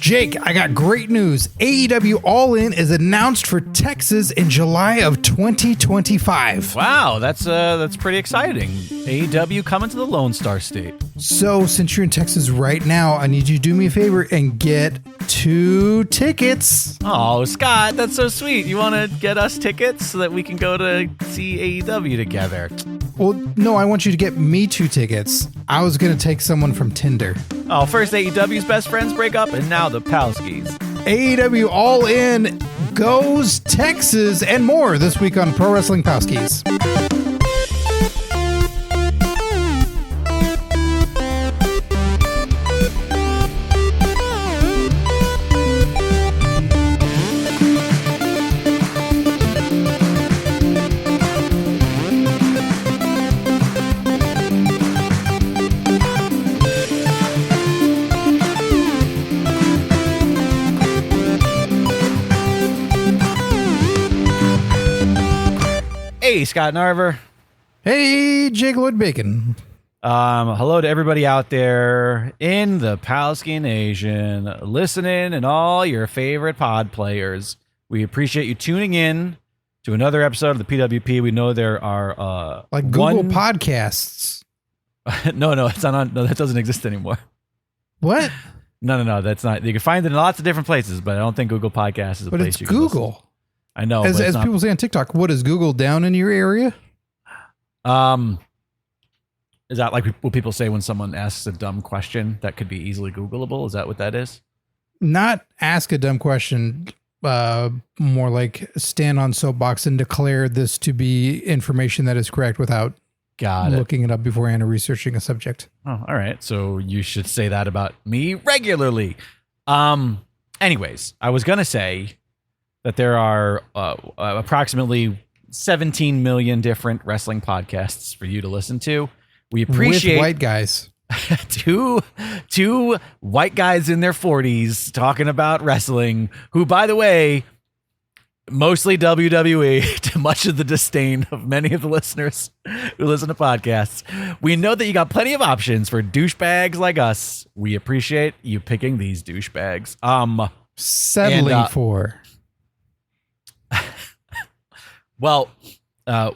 Jake, I got great news. AEW All In is announced for Texas in July of 2025. Wow, that's pretty exciting. AEW coming to the Lone Star State. So, since you're in Texas right now, I need you to do me a favor and get 2 tickets. Oh, Scott, that's so sweet. You want to get us tickets so that we can go to see AEW together? Well, no, I want you to get me 2 tickets. I was going to take someone from Tinder. Oh, first AEW's best friends break up, and now the Palskis. AEW All In goes Texas and more this week on Pro Wrestling Palskis. Hey, Scott Narver. Hey, Jake Lloyd Bacon. Hello to everybody out there in the Palski Nation, listening, and all your favorite pod players. We appreciate you tuning in to another episode of the PWP. We know there are like Google Podcasts. No, it's not on. No, that doesn't exist anymore. What? No, that's not. You can find it in lots of different places, but I don't think Google Podcasts is a but place it's you can Google. Listen. I know. As people say on TikTok, what is Google down in your area? Is that like what people say when someone asks a dumb question that could be easily Googleable? Is that what that is? Not ask a dumb question, more like stand on soapbox and declare this to be information that is correct without looking it up beforehand or researching a subject. Oh, all right. So you should say that about me regularly. Anyways, I was going to say that there are approximately 17 million different wrestling podcasts for you to listen to. We appreciate with white guys. two white guys in their 40s talking about wrestling, who, by the way, mostly WWE, to much of the disdain of many of the listeners who listen to podcasts. We know that you got plenty of options for douchebags like us. We appreciate you picking these douchebags. Settling for. Well,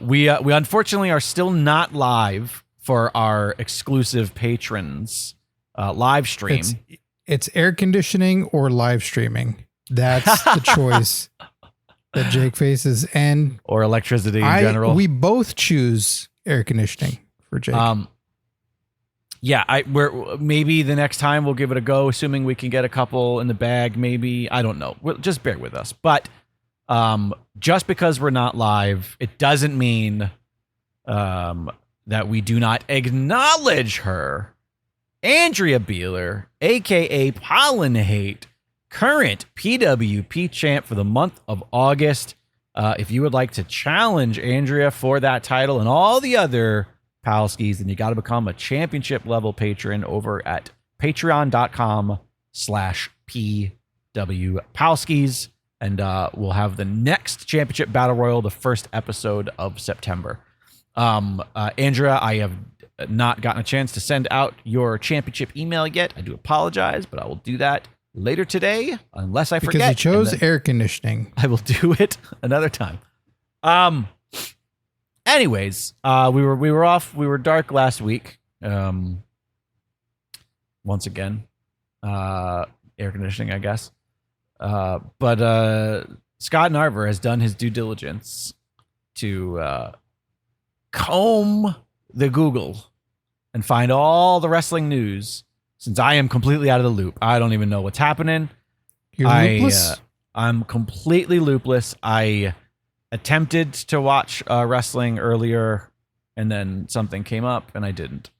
we unfortunately are still not live for our exclusive patrons live stream. It's air conditioning or live streaming. That's the choice that Jake faces, and or electricity in general. We both choose air conditioning for Jake. Yeah, we're maybe the next time we'll give it a go, assuming we can get a couple in the bag. Maybe, I don't know. Just bear with us, but. Just because we're not live, it doesn't mean that we do not acknowledge her. Andrea Beeler, a.k.a. Pollen Hate, current PWP champ for the month of August. If you would like to challenge Andrea for that title and all the other Palskis, then you got to become a championship level patron over at patreon.com/PWPalskis. And we'll have the next Championship Battle Royal, the first episode of September. Andrea, I have not gotten a chance to send out your championship email yet. I do apologize, but I will do that later today, unless I forget. Because you chose air conditioning. I will do it another time. Anyways, we were off. We were dark last week. Once again, air conditioning, I guess. But Scott Narver has done his due diligence to comb the Google and find all the wrestling news, since I am completely out of the loop. I don't even know what's happening. You're loopless? I'm completely loopless. I attempted to watch wrestling earlier, and then something came up, and I didn't.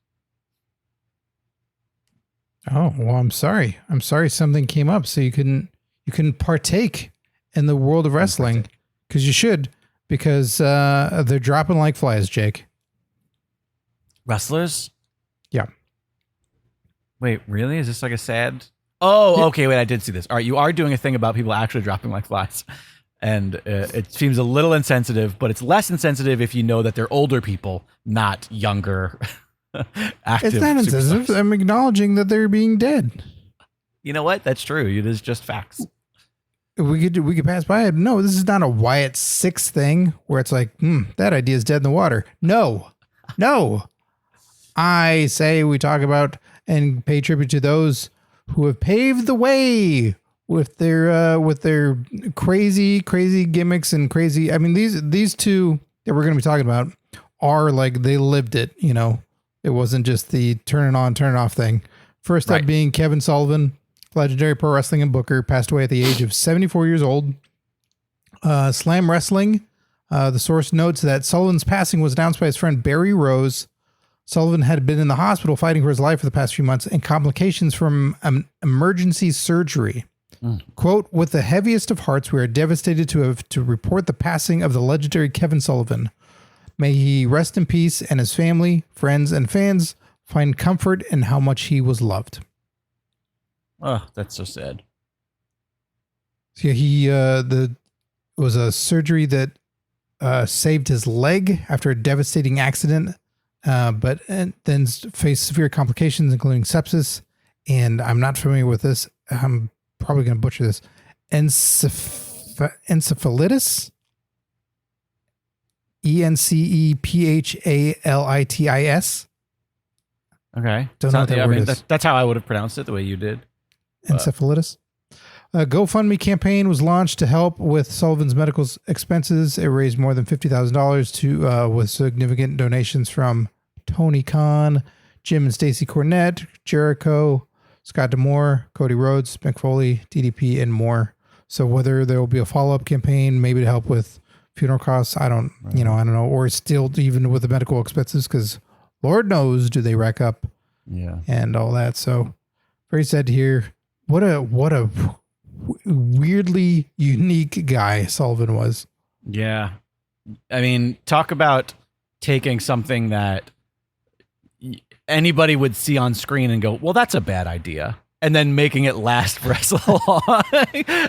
Oh, well, I'm sorry. I'm sorry something came up, so you couldn't partake in the world of wrestling, because you should, because they're dropping like flies, Jake. Wrestlers? Yeah. Wait, really? Is this like a sad? Oh, okay. Wait, I did see this. All right, you are doing a thing about people actually dropping like flies, and it seems a little insensitive, but it's less insensitive if you know that they're older people, not younger, active. It's not insensitive. I'm acknowledging that they're being dead. You know what? That's true. It is just facts. We could pass by it. No, this is not a Wyatt Six thing where it's like, that idea is dead in the water. No. I say we talk about and pay tribute to those who have paved the way with their crazy gimmicks and crazy. I mean, these two that we're going to be talking about are like, they lived it. You know, it wasn't just the turn it on, turn it off thing. First up being Kevin Sullivan, legendary pro wrestling and booker, passed away at the age of 74 years old. Slam Wrestling, the source notes that Sullivan's passing was announced by his friend Barry Rose. Sullivan had been in the hospital fighting for his life for the past few months and complications from emergency surgery. Quote, with the heaviest of hearts, we are devastated to report the passing of the legendary Kevin Sullivan. May he rest in peace and his family, friends, and fans find comfort in how much he was loved. Oh, that's so sad. So he was a surgery that saved his leg after a devastating accident, but then faced severe complications, including sepsis. And I'm not familiar with this. I'm probably going to butcher this. Encephalitis? ENCEPHALITIS. Okay. Don't know what that word is. That's how I would have pronounced it, the way you did. Encephalitis. A GoFundMe campaign was launched to help with Sullivan's medical expenses. It raised more than $50,000 to with significant donations from Tony Khan, Jim and Stacy Cornett, Jericho, Scott D'Amore, Cody Rhodes, Mick Foley, DDP, and more. So whether there will be a follow-up campaign, maybe to help with funeral costs, I don't know, or still even with the medical expenses, because Lord knows do they rack up, and all that. So very sad to hear. What a weirdly unique guy Sullivan was. Yeah, I mean, talk about taking something that anybody would see on screen and go, well, that's a bad idea, and then making it last for so long.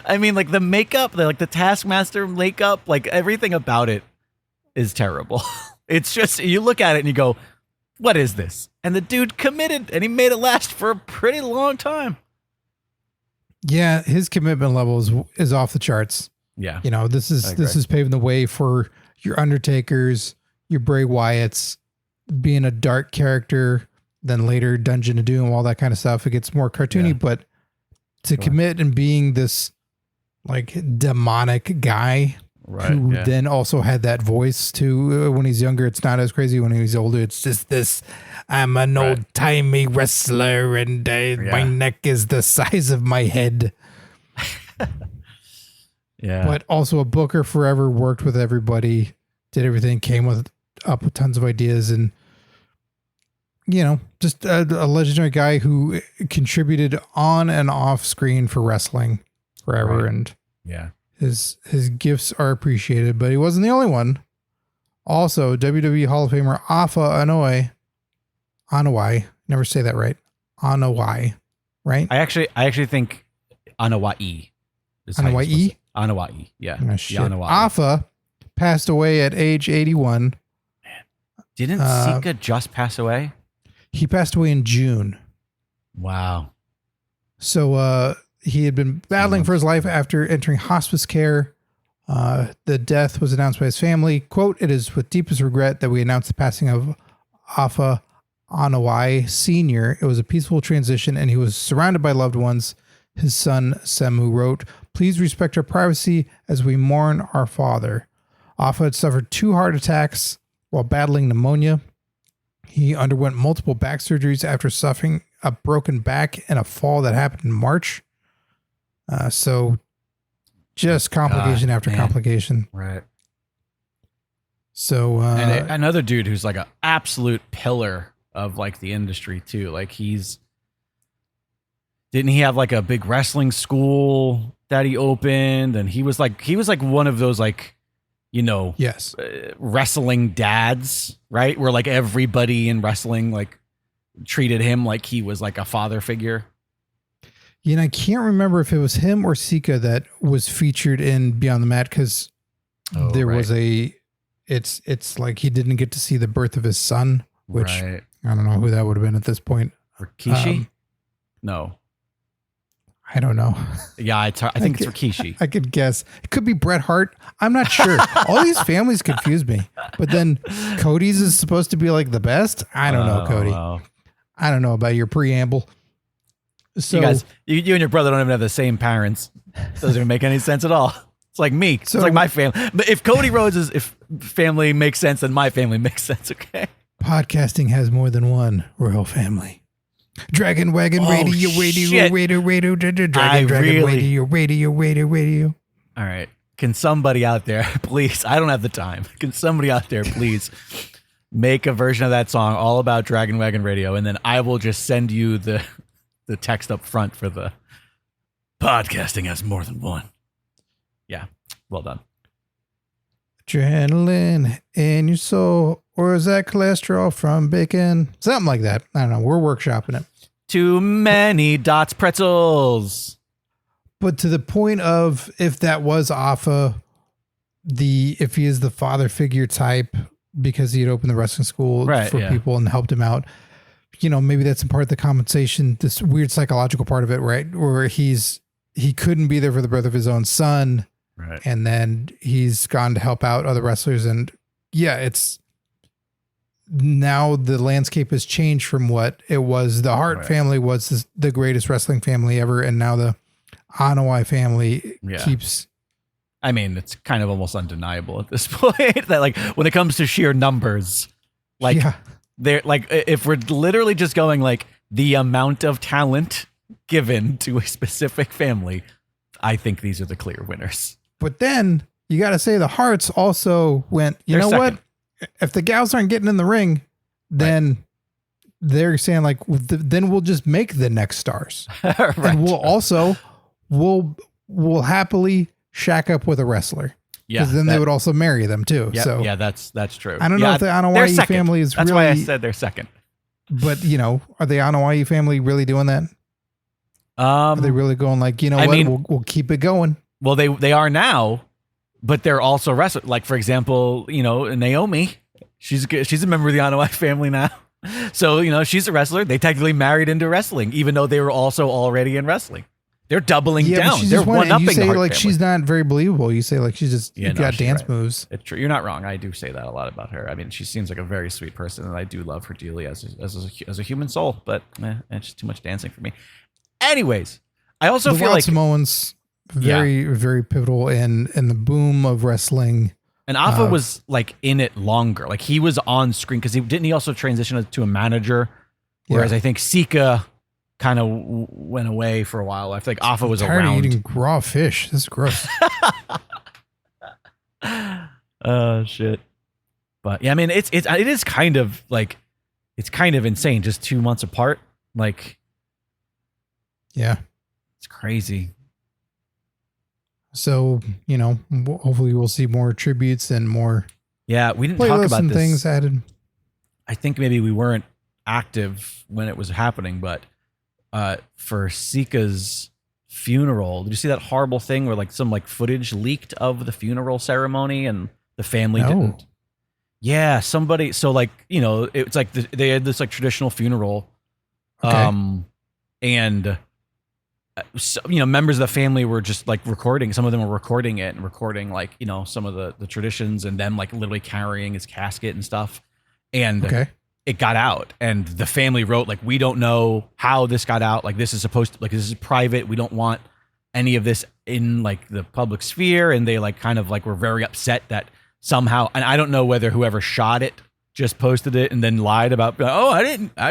I mean, like the makeup, the Taskmaster makeup, like everything about it is terrible. It's just, you look at it and you go, what is this? And the dude committed, and he made it last for a pretty long time. Yeah, his commitment level is off the charts. Yeah, you know, this is paving the way for your Undertakers, your Bray Wyatts, being a dark character, then later Dungeon of Doom, all that kind of stuff. It gets more cartoony, but to commit and being this like demonic guy who then also had that voice too. When he's younger, it's not as crazy. When he's older, it's just this, I'm an old-timey wrestler and my neck is the size of my head. But also a booker forever, worked with everybody, did everything, came up with tons of ideas, and you know, just a legendary guy who contributed on and off screen for wrestling forever. And his gifts are appreciated, but he wasn't the only one. Also, WWE Hall of Famer Afa Anoa'i, never say that right. Anoa'i, right? I actually think Anoa'i. Anoa'i? Anoa'i, yeah. Oh, shit. Afa passed away at age 81. Man, didn't Sika just pass away? He passed away in June. Wow. So he had been battling for his life after entering hospice care. The death was announced by his family. Quote, it is with deepest regret that we announce the passing of Afa Anoa'i Sr. It was a peaceful transition and he was surrounded by loved ones. His son, Semu, wrote, please respect our privacy as we mourn our father. Afa had suffered 2 heart attacks while battling pneumonia. He underwent multiple back surgeries after suffering a broken back and a fall that happened in March. So just complication after complication. Right. So, and another dude who's like an absolute pillar of like the industry too. Like didn't he have like a big wrestling school that he opened? And he was like one of those like, you know, wrestling dads, right? Where like everybody in wrestling like treated him like he was like a father figure. Yeah, and I can't remember if it was him or Sika that was featured in Beyond the Mat, because there was it's like he didn't get to see the birth of his son, which I don't know who that would have been at this point. Rikishi? No. I don't know. Yeah, I think it's Rikishi. I could guess. It could be Bret Hart. I'm not sure. All these families confuse me. But then Cody's is supposed to be like the best. I don't know, Cody. Wow. I don't know about your preamble. So you guys, you and your brother don't even have the same parents. Doesn't even make any sense at all. It's like me. It's like my family. But if Cody Rhodes' if family makes sense, then my family makes sense. Okay. Podcasting has more than one royal family. Dragon Wagon Radio. All right. Can somebody out there, please? I don't have the time. Can somebody out there, please, make a version of that song all about Dragon Wagon Radio, and then I will just send you the text up front for the podcasting has more than one. Yeah. Well done. Adrenaline in your soul. Or is that cholesterol from bacon? Something like that. I don't know. We're workshopping it. Too many dots pretzels. But to the point of if that was Afa, if he is the father figure type because he had opened the wrestling school for people and helped him out, maybe that's a part of the compensation, this weird psychological part of it, right? Where he couldn't be there for the birth of his own son. Right. And then he's gone to help out other wrestlers. And it's now the landscape has changed from what it was. The Hart family was the greatest wrestling family ever. And now the Anoa'i family keeps. I mean, it's kind of almost undeniable at this point that like when it comes to sheer numbers, they're like, if we're literally just going like the amount of talent given to a specific family, I think these are the clear winners. But then you got to say the Harts also went, you know what? If the gals aren't getting in the ring, then they're saying like, then we'll just make the next stars. Right. And we'll happily shack up with a wrestler. Yeah. Because then they would also marry them too. Yeah, so that's true. I don't know if the Anoa'i family is that's really. That's why I said they're second. But are the Anoa'i family really doing that? Are they really going like, we'll keep it going? Well, they are now, but they're also wrestlers. Like, for example, Naomi, she's a member of the Anoa'i family now. So, she's a wrestler. They technically married into wrestling, even though they were also already in wrestling. They're doubling down. They're one-upping the Hart family. She's not very believable. You say like she's just got dance moves. It's true. You're not wrong. I do say that a lot about her. I mean, she seems like a very sweet person, and I do love her dearly as a human soul. But it's just too much dancing for me. Anyways, I also feel like Samoans very, very pivotal in the boom of wrestling. And Afa was like in it longer. Like he was on screen because he also transition to a manager. Whereas I think Sika kind of went away for a while. I feel like Afa was around. Tired of eating raw fish. This is gross. Oh shit. But yeah, I mean it is kind of like it's kind of insane. Just 2 months apart. Like yeah, it's crazy. So, hopefully we'll see more tributes and more. Yeah, we didn't talk about this. Things added. I think maybe we weren't active when it was happening, but for Sika's funeral, did you see that horrible thing where like some like footage leaked of the funeral ceremony and the family didn't? Yeah, somebody. So like, it's like they had this like traditional funeral, and. So, members of the family were just like recording. Some of them were recording it and recording like, some of the traditions and them like literally carrying his casket and stuff. And it got out and the family wrote like, we don't know how this got out. Like this is supposed to, like, this is private. We don't want any of this in like the public sphere. And they like kind of like were very upset that somehow, and I don't know whether whoever shot it just posted it and then lied about, I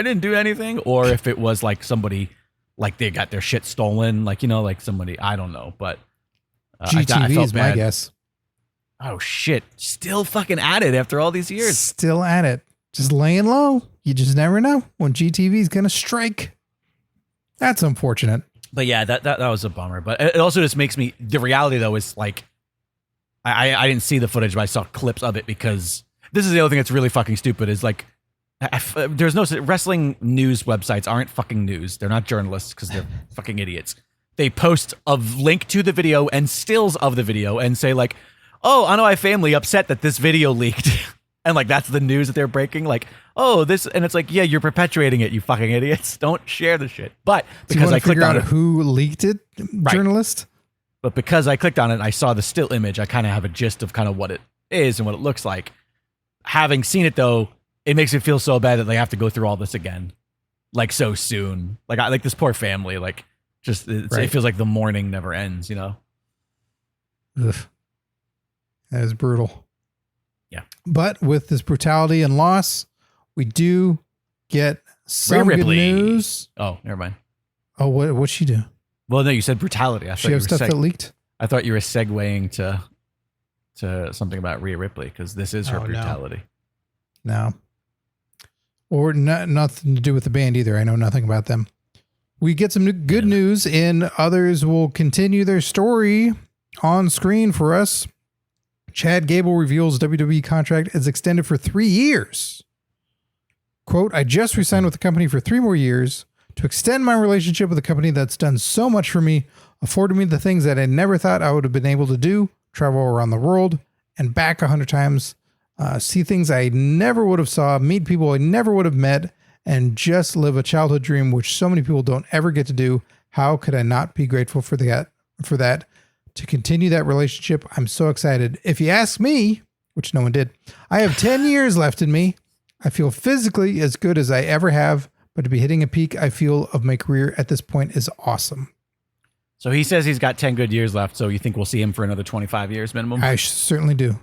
didn't do anything. Or if it was like somebody like they got their shit stolen, like, like somebody, I don't know, but GTV is my guess. Oh shit. Still fucking at it after all these years. Still at it. Just laying low. You just never know when GTV is going to strike. That's unfortunate. But yeah, that was a bummer. But it also just makes me, the reality though is like, I didn't see the footage, but I saw clips of it because this is the other thing that's really fucking stupid is like, there's no wrestling news websites aren't fucking news. They're not journalists because they're fucking idiots. They post a link to the video and stills of the video and say like, oh, Anoa'i family upset that this video leaked. And like, that's the news that they're breaking. Like, oh, this, and it's like, yeah, you're perpetuating it, you fucking idiots. Don't share the shit. But because I clicked on it, who leaked it, journalist. But because I clicked on it, and I saw the still image. I kind of have a gist of kind of what it is and what it looks like. Having seen it though, it makes me feel so bad that they have to go through all this again, like so soon. Like this poor family. Like, just it feels like the mourning never ends. You know. Ugh. That is brutal. Yeah. But with this brutality and loss, we do get some good news. Oh, never mind. Oh, what'd she do? Well, no, you said brutality. I thought she have stuff that leaked? I thought you were segueing to something about Rhea Ripley, because this is her brutality. No. Or nothing to do with the band either. I know nothing about them. We get some good news, and others will continue their story on screen for us. Chad Gable reveals WWE contract is extended for 3 years. Quote, I just resigned with the company for 3 more years to extend my relationship with a company that's done so much for me, afforded me the things that I never thought I would have been able to do, travel around the world and back 100 times, see things I never would have saw, meet people I never would have met, and just live a childhood dream, which so many people don't ever get to do. How could I not be grateful for that? To continue that relationship, I'm so excited. If you ask me, which no one did, I have 10 years left in me. I feel physically as good as I ever have, but to be hitting a peak I feel of my career at this point is awesome. So he says he's got 10 good years left, so you think we'll see him for another 25 years minimum? I certainly do.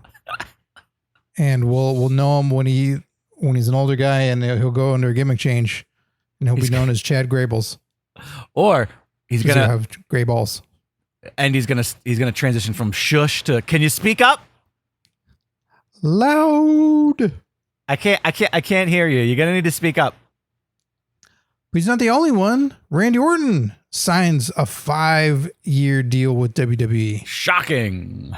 And we'll know him when he's an older guy, and he'll go under a gimmick change, and he'll be known as Chad Grayballs. Or he's gonna have gray balls. And he's gonna transition from shush to can you speak up? Loud. I can't hear you. You're gonna need to speak up. But he's not the only one. Randy Orton signs a 5-year deal with WWE. Shocking.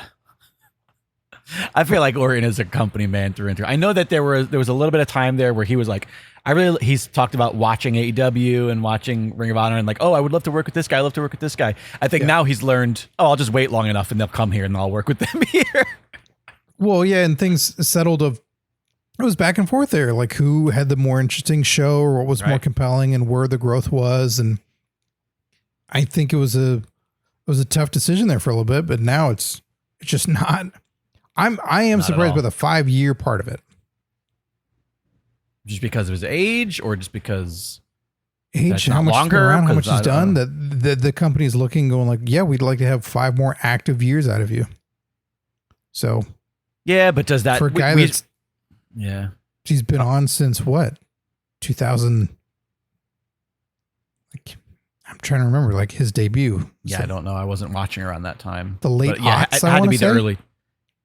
I feel like Orton is a company man through and through. I know that there was a little bit of time there where he was like, he's talked about watching AEW and watching Ring of Honor and like, oh, I would love to work with this guy. I love to work with this guy. I think now he's learned, I'll just wait long enough and they'll come here and I'll work with them here. Well, yeah, and things settled it was back and forth there, like who had the more interesting show or what was more compelling and where the growth was. And I think it was a tough decision there for a little bit, but now it's just not. I am surprised by the 5-year part of it. Just because of his age, or just because age, how much longer, around, how much he's done, that the company's looking, going like, yeah, we'd like to have 5 more active years out of you. So, yeah, but does that for a guy that's he's been on since what 2000? Like, I'm trying to remember, like his debut. Yeah, so, I don't know. I wasn't watching around that time. The late aughts, it had to be the early.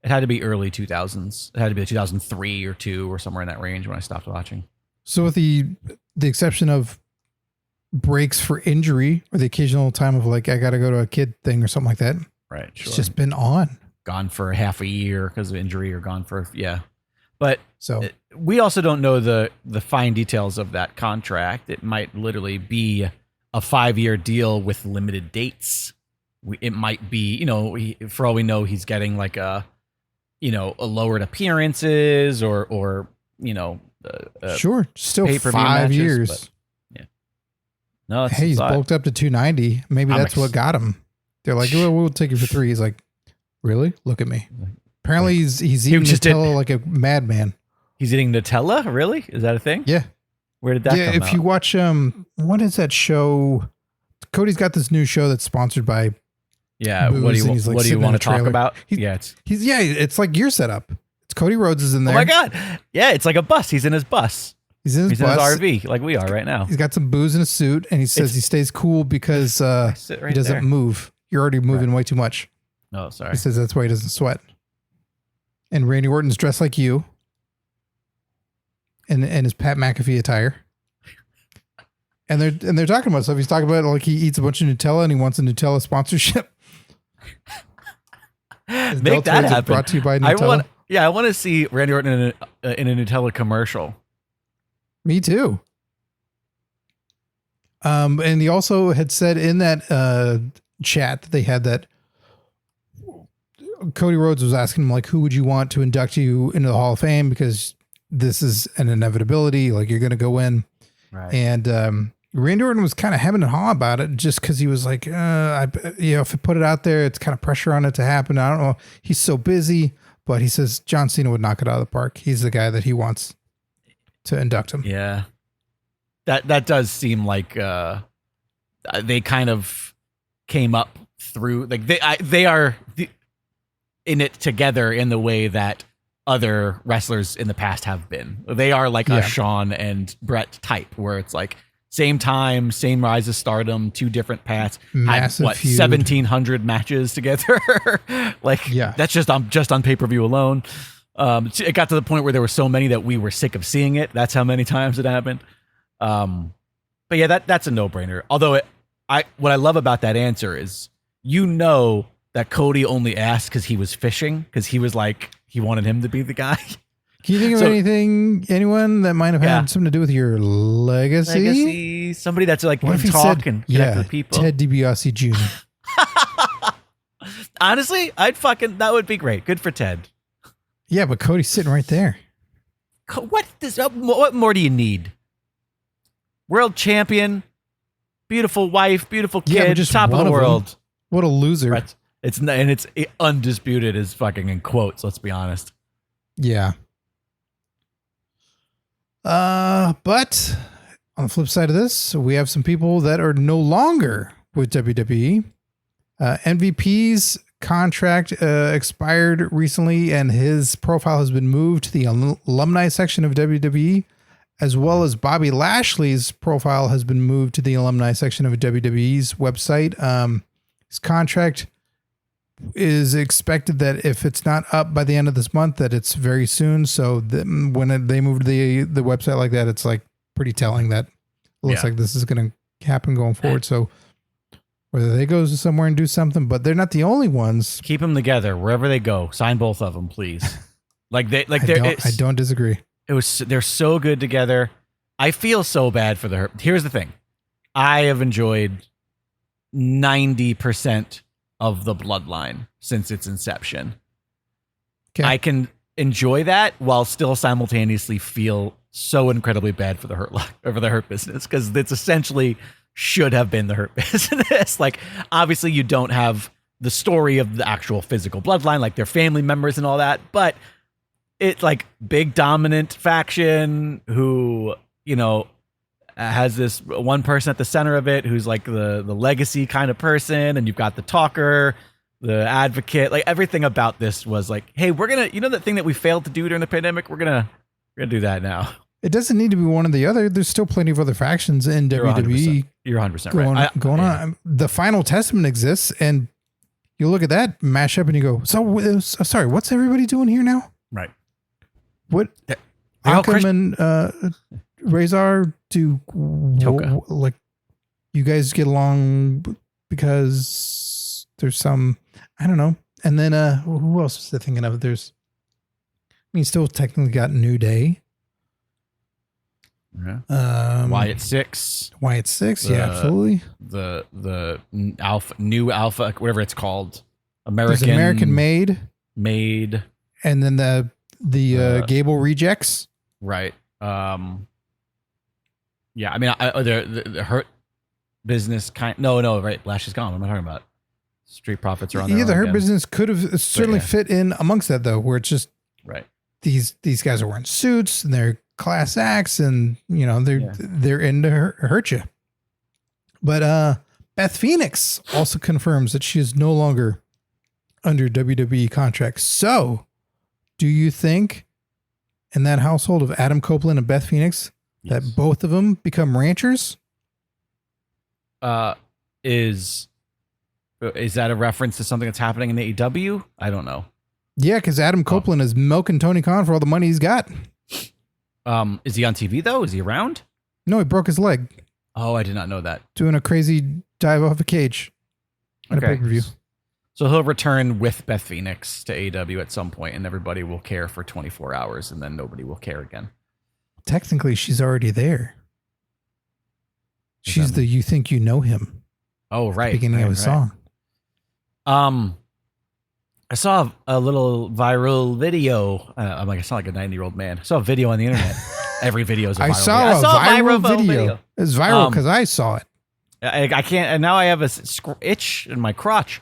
It had to be early 2000s. It had to be 2003 or 2 or somewhere in that range when I stopped watching. So with the exception of breaks for injury or the occasional time of like, I got to go to a kid thing or something like that. Right. Sure. It's just been on. Gone for half a year because of injury or gone for, But so we also don't know the fine details of that contract. It might literally be a 5-year deal with limited dates. It might be, for all we know, he's getting like a lowered appearances or sure, still 5 years. But, yeah. No, hey, he's bulked up to 290. Maybe that's what got him. They're like, well, we'll take you for 3. He's like, really? Look at me. Apparently he's eating Nutella like a madman. He's eating Nutella? Really? Is that a thing? Yeah. Where did that come out? Yeah, if you watch, what is that show? Cody's got this new show that's sponsored by what do you want to talk about? It's like your setup. It's Cody Rhodes is in there. Oh my God. Yeah, it's like a bus. He's in his bus. He's in his RV like we are right now. He's got some booze in a suit, and he says he stays cool because he doesn't move. You're already moving way too much. Oh, sorry. He says that's why he doesn't sweat. And Randy Orton's dressed like you in his Pat McAfee attire. And they're talking about stuff. He's talking about like he eats a bunch of Nutella and he wants a Nutella sponsorship. Make that happen. Brought to you by Nutella. I want to see Randy Orton in a Nutella commercial. Me too. And he also had said in that chat that they had that Cody Rhodes was asking him, like, who would you want to induct you into the Hall of Fame? Because this is an inevitability. Like, you're going to go in. Right. And Randy Orton was kind of hemming and hawing about it just because he was like, if I put it out there, it's kind of pressure on it to happen. I don't know. He's so busy. But he says John Cena would knock it out of the park. He's the guy that he wants to induct him. Yeah. That does seem like they kind of came up through, like they are in it together in the way that other wrestlers in the past have been. They are like a Shawn and Brett type, where it's like same time, same rise of stardom, two different paths. Massive had, feud. 1,700 matches together. That's just on pay-per-view alone. It got to the point where there were so many that we were sick of seeing it. That's how many times it happened. But yeah, that's a no-brainer. Although what I love about that answer is, that Cody only asked because he was fishing, because he was like, he wanted him to be the guy. Can you think of anyone that might have had something to do with your legacy? Somebody that's like, what if he talk said, and connect with people. Ted DiBiase Jr. Honestly, that would be great. Good for Ted. Yeah, but Cody's sitting right there. What more do you need? World champion, beautiful wife, beautiful kid, just top of the world. What a loser. It's undisputed is fucking in quotes, let's be honest. Yeah. But on the flip side of this, we have some people that are no longer with WWE. MVP's contract expired recently, and his profile has been moved to the alumni section of WWE, as well as Bobby Lashley's profile has been moved to the alumni section of WWE's website. His contract is expected that if it's not up by the end of this month, that it's very soon. So when they moved the website like that, it's like pretty telling that it looks like this is going to happen going forward. So whether they go somewhere and do something, but they're not the only ones. Keep them together wherever they go. Sign both of them, please. I don't disagree. They're so good together. I feel so bad for the Hurt. Here's the thing. I have enjoyed 90% of the Bloodline since its inception. Okay. I can enjoy that while still simultaneously feel so incredibly bad for the Hurt Business, because it's essentially should have been the Hurt Business. Like, obviously you don't have the story of the actual physical bloodline, like their family members and all that, but it's like big dominant faction who, has this one person at the center of it who's like the legacy kind of person, and you've got the talker, the advocate. Like, everything about this was like, hey, we're gonna, that thing that we failed to do during the pandemic, we're gonna do that now. It doesn't need to be one or the other. There's still plenty of other factions in WWE. You're 100% right. Going on. The Final Testament exists, and you look at that mashup and you go, sorry, what's everybody doing here now? Right. What? Akam and Razor do, like, you guys get along because there's some, I don't know. And then who else was I thinking of? Still technically got New Day. Yeah. Wyatt Six. Yeah, absolutely. The new Alpha, whatever it's called. American Made. And then the Gable Rejects. Right. Yeah, I mean, the Hurt Business no, right. Lash is gone. What am I talking about? Street Profits are on there. Yeah, the Hurt Business could have certainly fit in amongst that, though, where it's just right. These guys are wearing suits and they're class acts, and they're in to hurt you. But Beth Phoenix also confirms that she is no longer under WWE contract. So, do you think in that household of Adam Copeland and Beth Phoenix that both of them become ranchers? Is that a reference to something that's happening in AEW? I don't know. Yeah, because Adam Copeland is milking Tony Khan for all the money he's got. Is he on TV though? Is he around? No, he broke his leg. Oh, I did not know that. Doing a crazy dive off a cage at a pay-per-view. So he'll return with Beth Phoenix to AEW at some point, and everybody will care for 24 hours, and then nobody will care again. Technically, she's already there. She's the "You Think You Know Him." Oh, right. Beginning of a song. I saw a little viral video. I'm like, I sound like a 90-year-old man. I saw a video on the internet. Every video is a viral I saw a viral video. It's viral because I saw it. I can't, and now I have a itch in my crotch.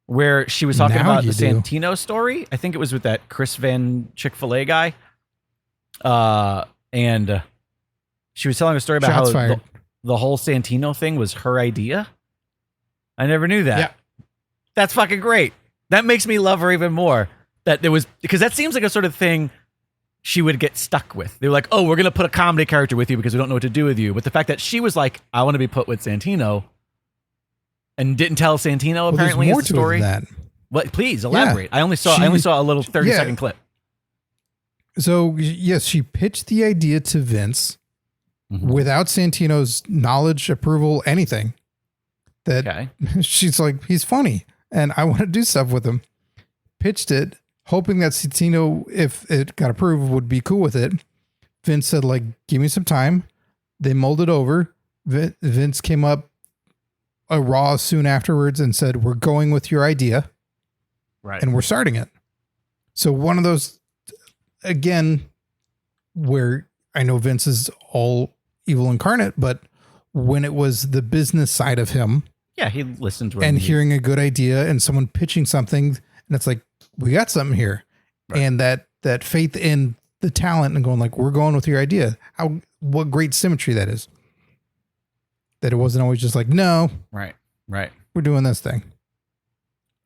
Where she was talking about the Santino story. I think it was with that Chris Van Chick-fil-A guy. And she was telling a story about how the whole Santino thing was her idea. I never knew that. Yeah. That's fucking great. That makes me love her even more. That there was, because that seems like a sort of thing she would get stuck with. They were like, oh, we're going to put a comedy character with you because we don't know what to do with you. But the fact that she was like, I want to be put with Santino and didn't tell Santino apparently more is the story. That. What? Please elaborate. Yeah. I only saw a little 30-second clip. So yes, she pitched the idea to Vince without Santino's knowledge, approval, anything. That she's like, he's funny and I want to do stuff with him. Pitched it, hoping that Santino, if it got approved, would be cool with it. Vince said, like, give me some time. They molded over. Vince came up a Raw soon afterwards and said, we're going with your idea. Right. And we're starting it. So one of those, again, where I know Vince is all evil incarnate, but when it was the business side of him. Yeah, he listened to it. And hearing a good idea and someone pitching something, and it's like, we got something here. Right. And that faith in the talent and going like, we're going with your idea. What great symmetry that is. That it wasn't always just like, no. Right. We're doing this thing.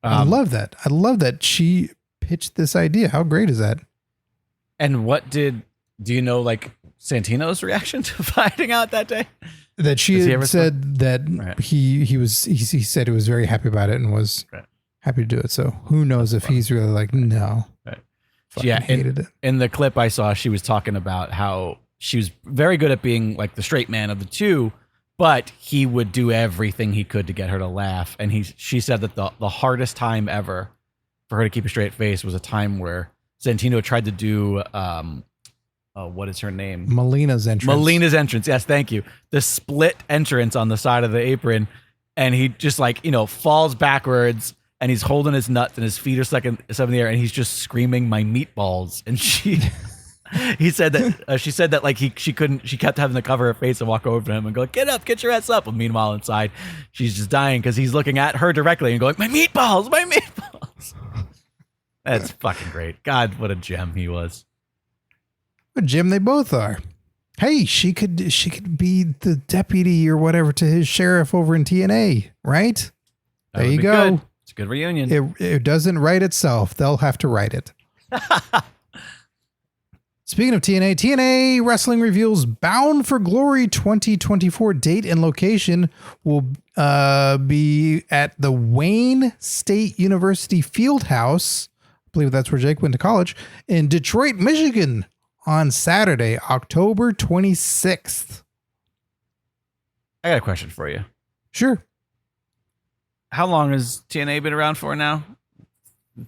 I love that. I love that she pitched this idea. How great is that? And do you know, like, Santino's reaction to finding out that day? That she had said that he said he was very happy about it and was happy to do it. So who knows if he's really like, no. Right. Hated it. In the clip I saw, she was talking about how she was very good at being like the straight man of the two, but he would do everything he could to get her to laugh. And she said that the hardest time ever for her to keep a straight face was a time where Santino tried to do, what is her name? Melina's entrance. Yes, thank you. The split entrance on the side of the apron. And he just like, falls backwards and he's holding his nuts and his feet are stuck in the air and he's just screaming, my meatballs. And she said that like she kept having to cover her face and walk over to him and go, get up, get your ass up. And meanwhile inside, she's just dying because he's looking at her directly and going, my meatballs. That's fucking great. God, what a gem he was. What gem they both are. Hey, she could be the deputy or whatever to his sheriff over in TNA, right? There you go. Good. It's a good reunion. It doesn't write itself. They'll have to write it. Speaking of TNA Wrestling reveals Bound for Glory 2024 date and location will be at the Wayne State University Fieldhouse. I believe that's where Jake went to college in Detroit, Michigan on Saturday, October 26th. I got a question for you. Sure. How long has TNA been around for now?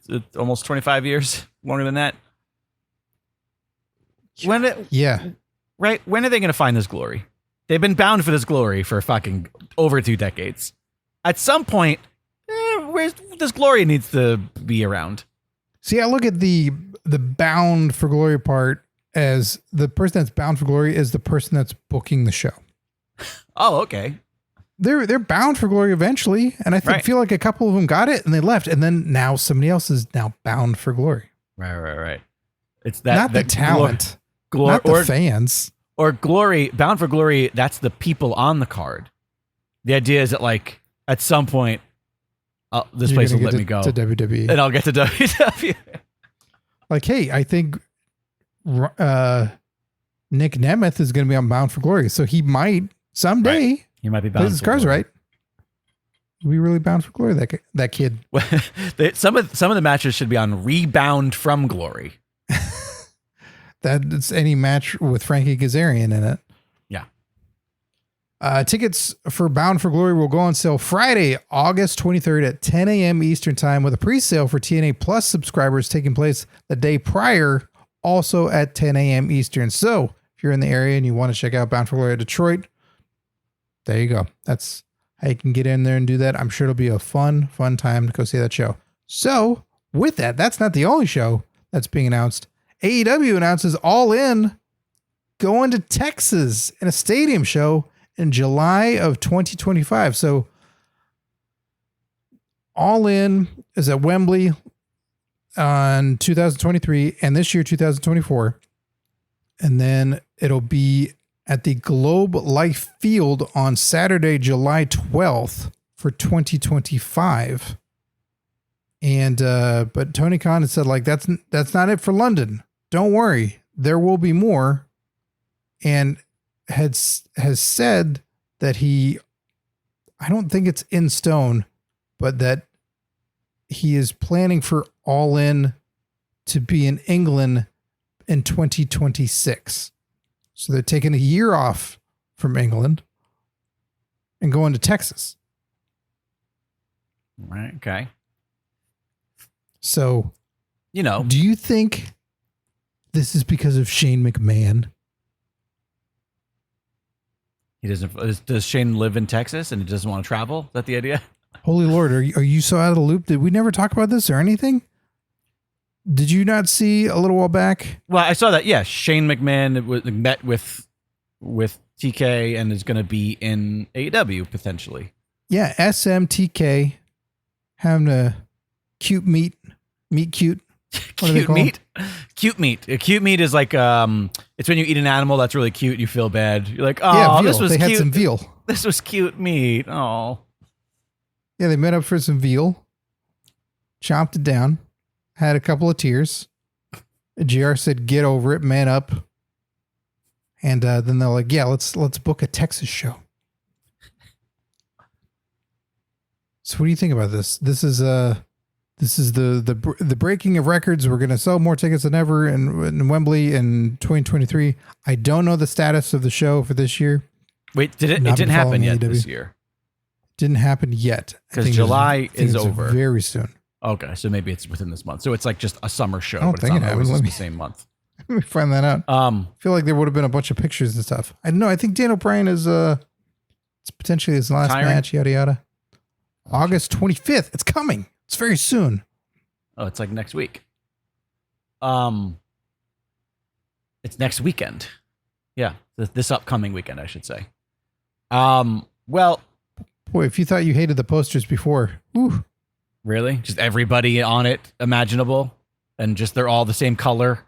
It's almost 25 years, longer than that. When are they going to find this glory? They've been bound for this glory for fucking over 2 decades. At some point, this glory needs to be around. See, I look at the bound for glory part as the person that's bound for glory is the person that's booking the show. Oh, okay. They're bound for glory eventually, and I feel like a couple of them got it and they left, and then now somebody else is now bound for glory. Right. It's that not the talent, not the fans, or glory. Bound for glory. That's the people on the card. The idea is that like at some point, this place will let me go to WWE, and I'll get to WWE. Like, hey, I think Nick Nemeth is going to be on Bound for Glory, so he might someday. Right. He might be bound. His car's right. He'll be really bound for glory. That kid. Some of the matches should be on Rebound from Glory. That's any match with Frankie Kazarian in it. Yeah. Tickets for Bound for Glory will go on sale Friday, August 23rd at 10 a.m. Eastern Time, with a pre-sale for TNA Plus subscribers taking place the day prior, also at 10 a.m. Eastern. So if you're in the area and you want to check out Bound for Glory at Detroit, there you go. That's how you can get in there and do that. I'm sure it'll be a fun time to go see that show. So with that, that's not the only show that's being announced. AEW announces All In going to Texas in a stadium show in July of 2025. So All In is at Wembley on 2023 and this year 2024. And then it'll be at the Globe Life Field on Saturday, July 12th for 2025. And but Tony Khan has said, like, that's not it for London. Don't worry, there will be more. And has said that I don't think it's in stone, but that he is planning for All In to be in England in 2026. So they're taking a year off from England and going to Texas. Right. Okay. So, do you think this is because of Shane McMahon? He doesn't. Does Shane live in Texas and he doesn't want to travel? Is that the idea? Holy Lord, are you so out of the loop? Did we never talk about this or anything? Did you not see a little while back? Well, I saw that. Yeah, Shane McMahon met with TK and is going to be in AEW potentially. Yeah, SMTK having a cute meet cute. Cute meat. Cute meat. Cute meat is like it's when you eat an animal that's really cute. You feel bad. You're like, oh, this was cute. They had some veal. This was cute meat. Oh, yeah. They met up for some veal, chopped it down, had a couple of tears. JR said, "Get over it, man up." And then they're like, "Yeah, let's book a Texas show." So, what do you think about this? This is the breaking of records. We're going to sell more tickets than ever in Wembley in 2023. I don't know the status of the show for this year. Wait, it didn't happen yet this year? Didn't happen yet. Because July is over. Very soon. Okay, so maybe it's within this month. So it's like just a summer show, I don't but think it's not always the same month. Let me find that out. I feel like there would have been a bunch of pictures and stuff. I know. I think Dan O'Brien is it's potentially his last match, yada yada. August 25th. It's coming. It's very soon. Oh, it's like next week. It's next weekend. Yeah, this upcoming weekend, I should say. Well, boy, if you thought you hated the posters before, ooh. Really? Just everybody on it imaginable, and just they're all the same color,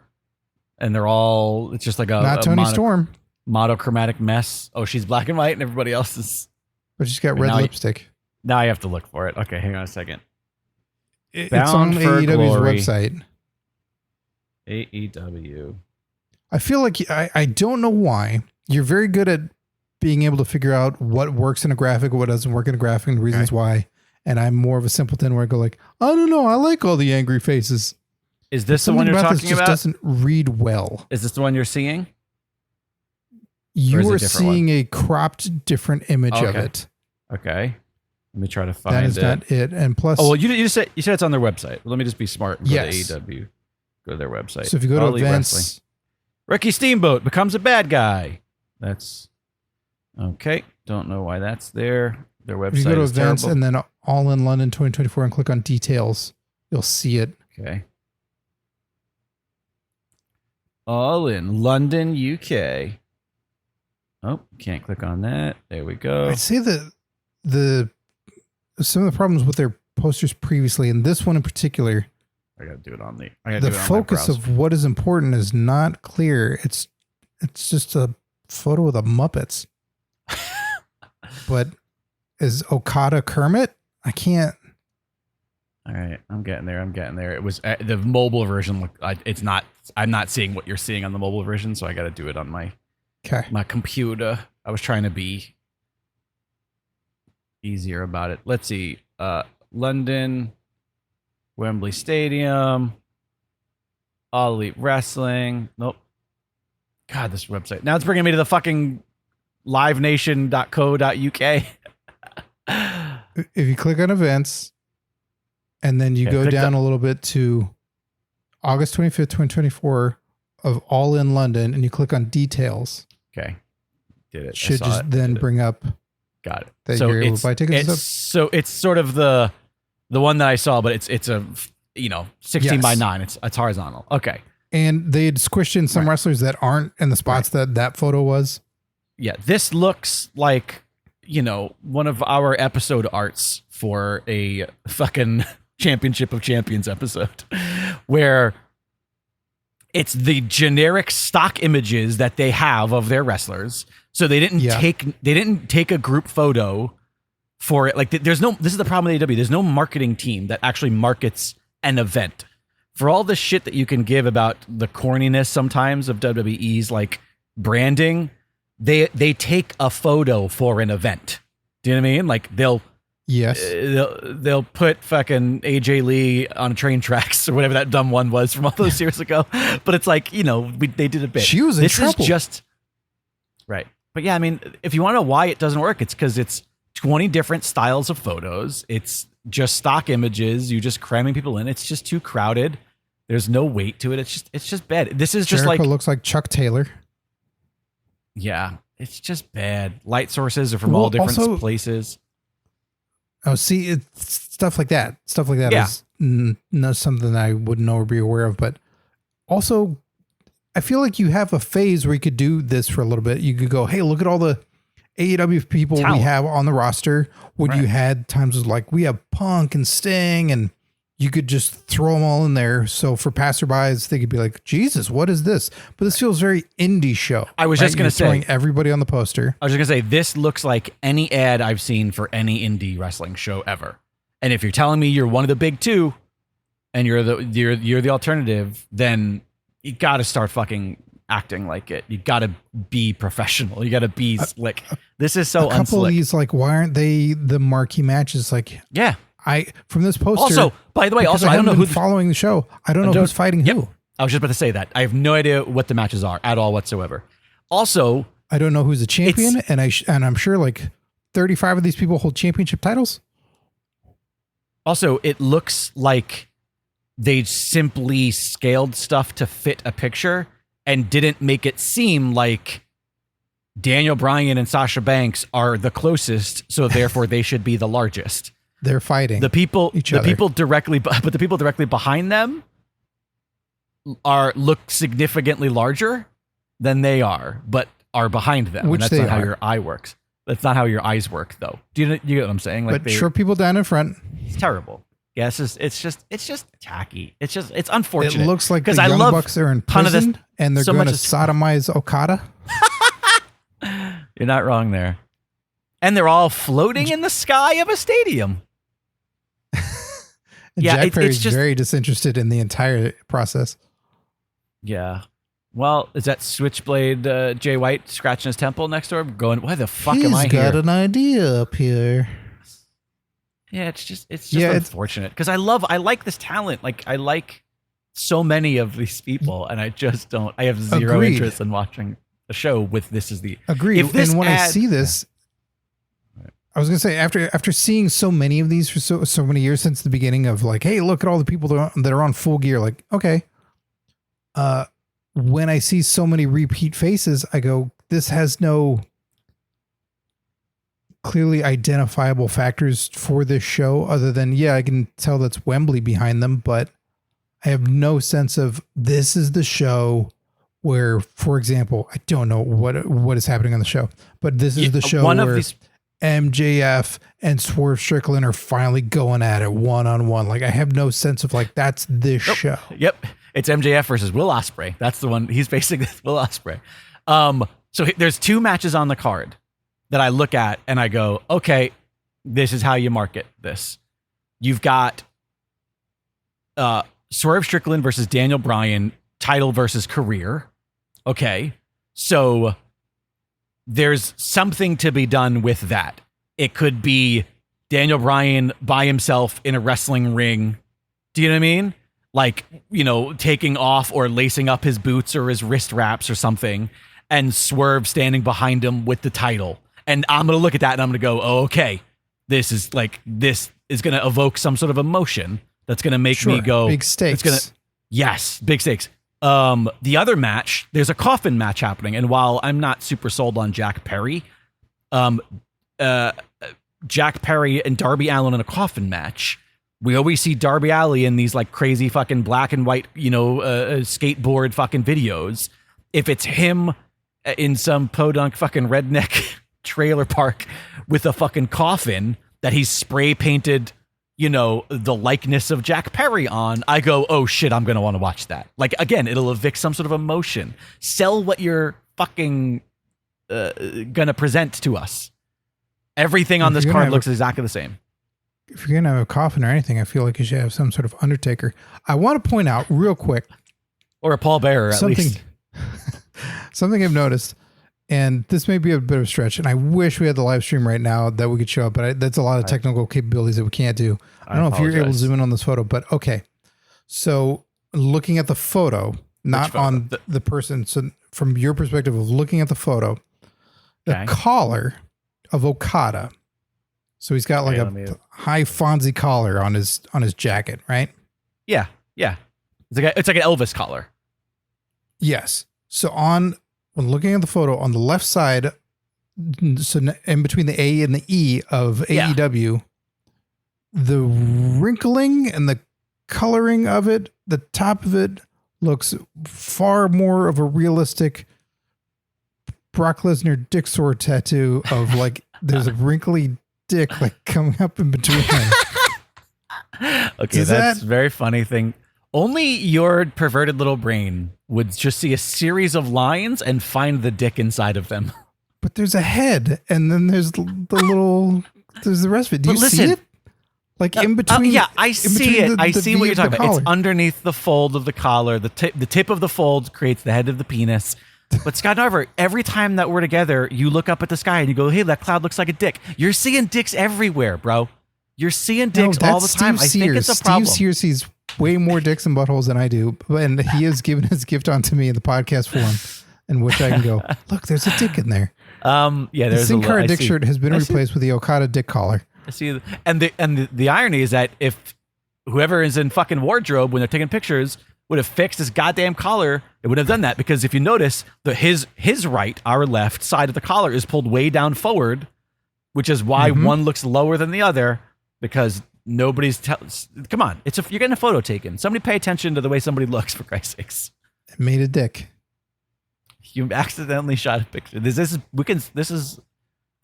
and they're all. It's just like not Tony Storm. Monochromatic mess. Oh, she's black and white, and everybody else is. But she's got red lipstick. Now I have to look for it. Okay, hang on a second. It's on AEW's website. AEW. I feel like I don't know why. You're very good at being able to figure out what works in a graphic, what doesn't work in a graphic, and reasons why. And I'm more of a simpleton where I go like, I don't know. I like all the angry faces. Is this the one you're talking about? Just doesn't read well. Is this the one you're seeing? You are seeing a cropped different image of it. Okay. Let me try to find it. That is not it. And plus... Oh, well, you said it's on their website. Let me just be smart and go to AEW. Go to their website. So if you go to events... Wrestling. Ricky Steamboat becomes a bad guy. That's... Okay. Don't know why that's there. Their website is terrible. If you go to events and then All in London 2024 and click on details, you'll see it. Okay. All in London, UK. Oh, can't click on that. There we go. I'd say that some of the problems with their posters previously, and this one in particular, I gotta do it on the focus of what is important is not clear. It's just a photo of the Muppets. But is Okada Kermit? I can't. All right, I'm getting there. It was the mobile version. It's not. I'm not seeing what you're seeing on the mobile version, so I got to do it on my computer. I was trying to be easier about it. Let's see. London, Wembley Stadium, All Elite Wrestling. Nope. God, this website. Now it's bringing me to the fucking livenation.co.uk. If you click on events and then you go down a little bit to August 25th, 2024 of All in London and you click on details. Okay. Did it. Should just then bring up. Got it. That so you're able to buy tickets. So it's sort of the The one that I saw, but it's a 16 by 9. It's horizontal. Okay. And they had squished in some wrestlers that aren't in the spots that photo was. Yeah, this looks like, one of our episode arts for a fucking Championship of Champions episode where it's the generic stock images that they have of their wrestlers. So they didn't take a group photo for it. Like this is the problem with AEW. There's no marketing team that actually markets an event. For all the shit that you can give about the corniness sometimes of WWE's like branding, they take a photo for an event. Do you know what I mean? Like they'll put fucking AJ Lee on train tracks or whatever that dumb one was from all those years ago. But it's like, they did a bit. She was in trouble. This is just right. But yeah, I mean, if you want to know why it doesn't work, it's because it's 20 different styles of photos. It's just stock images. You just cramming people in. It's just too crowded. There's no weight to it. It's just bad. This is just Jericho like looks like Chuck Taylor. Yeah, it's just bad. Light sources are from all different places. Oh, see, it's stuff like that. Stuff like that is not something that I wouldn't know or be aware of. But also, I feel like you have a phase where you could do this for a little bit. You could go, hey, look at all the AEW people we have on the roster. When you had times like we have Punk and Sting, and you could just throw them all in there. So for passerbys, they could be like, Jesus, what is this? But this feels very indie show. I was just going to say, throwing everybody on the poster. I was just going to say, this looks like any ad I've seen for any indie wrestling show ever. And if you're telling me you're one of the big two and you're the alternative, then you got to start fucking acting like it. You got to be professional. You got to be slick. This is so unslick. A couple of these, like, why aren't they the marquee matches? Like, yeah. From this poster. Also, by the way, I don't know who's following the show. I don't know who's fighting who. I was just about to say that. I have no idea what the matches are at all whatsoever. Also, I don't know who's the champion, and I'm sure like 35 of these people hold championship titles. Also, it looks like they simply scaled stuff to fit a picture and didn't make it seem like Daniel Bryan and Sasha Banks are the closest, so therefore they should be the largest. They're fighting the people directly behind them look significantly larger than they are, but are behind them. Which and that's not how your eye works. That's not how your eyes work, though. Do you get what I'm saying? Like, but short people down in front. It's terrible. Yeah, it's just tacky. It's unfortunate. It looks like the Young Bucks are in prison and they're going to sodomize Okada. You're not wrong there. And they're all floating in the sky of a stadium. Jack Perry's just very disinterested in the entire process. Yeah. Well, is that Switchblade Jay White scratching his temple next door going, why the fuck am I here? He's got an idea up here. Yeah, it's just unfortunate because I like this talent. Like, I like so many of these people, and I just don't. I have zero interest in watching a show with this as the agreed. And when I see this, I was gonna say after seeing so many of these for so many years since the beginning of like, hey, look at all the people that are on Full Gear. Like, okay, when I see so many repeat faces, I go, this has no clearly identifiable factors for this show other than, yeah, I can tell that's Wembley behind them, but I have no sense of this is the show where, for example, I don't know what is happening on the show, but this is the show where MJF and Swerve Strickland are finally going at it one-on-one. Like, I have no sense of like, that's this show. Yep. It's MJF versus Will Ospreay. That's the one. He's basically Will Ospreay. So there's two matches on the card that I look at and I go, okay, this is how you market this. You've got Swerve Strickland versus Daniel Bryan, title versus career. Okay. So there's something to be done with that. It could be Daniel Bryan by himself in a wrestling ring. Do you know what I mean? Like, taking off or lacing up his boots or his wrist wraps or something, and Swerve standing behind him with the title. And I'm going to look at that and I'm going to go, oh, okay, this is going to evoke some sort of emotion that's going to make me go. Big stakes. Yes, big stakes. The other match, there's a coffin match happening. And while I'm not super sold on Jack Perry, Jack Perry and Darby Allin in a coffin match We always see Darby Allin in these like crazy fucking black and white, skateboard fucking videos. If it's him in some podunk fucking redneck trailer park with a fucking coffin that he's spray painted, the likeness of Jack Perry on, I go, oh shit, I'm going to want to watch that. Like, again, it'll evict some sort of emotion. Sell what you're fucking going to present to us. Everything on this card looks exactly the same. If you're going to have a coffin or anything, I feel like you should have some sort of Undertaker. I want to point out real quick. Or a Paul Bearer, at least. Something I've noticed, and this may be a bit of a stretch, and I wish we had the live stream right now that we could show up, but that's a lot of technical capabilities that we can't do. I don't know if you're able to zoom in on this photo, but okay. So looking at the photo, not on the person, so from your perspective of looking at the photo, the collar of Okada. So he's got like a high Fonzie collar on his jacket, right? Yeah. It's like an Elvis collar. Yes. So when looking at the photo on the left side, so in between the A and the E of AEW, the wrinkling and the coloring of it, the top of it looks far more of a realistic Brock Lesnar dick sword tattoo of like there's a wrinkly dick like coming up in between. Okay, that's a very funny thing. Only your perverted little brain would just see a series of lines and find the dick inside of them. But there's a head, and then there's there's the rest of it. Do you see it? Like in between? Yeah, I see it. I see what you're talking about. It's underneath the fold of the collar. The tip of the fold creates the head of the penis. But Scott Narver, every time that we're together, you look up at the sky and you go, hey, that cloud looks like a dick. You're seeing dicks everywhere, bro. You're seeing dicks all the time. I think it's a problem. Steve Sears sees way more dicks and buttholes than I do. And he has given his gift onto me in the podcast form, in which I can go, look, there's a dick in there. There's the Sin Cara dick shirt has been replaced with the Okada dick collar. I see. And the irony is that if whoever is in fucking wardrobe when they're taking pictures would have fixed his goddamn collar, it would have done that. Because if you notice, his right, our left side of the collar is pulled way down forward, which is why one looks lower than the other, because nobody's come on, you're getting a photo taken. Somebody pay attention to the way somebody looks, for Christ's sakes. It made a dick. You accidentally shot a picture. They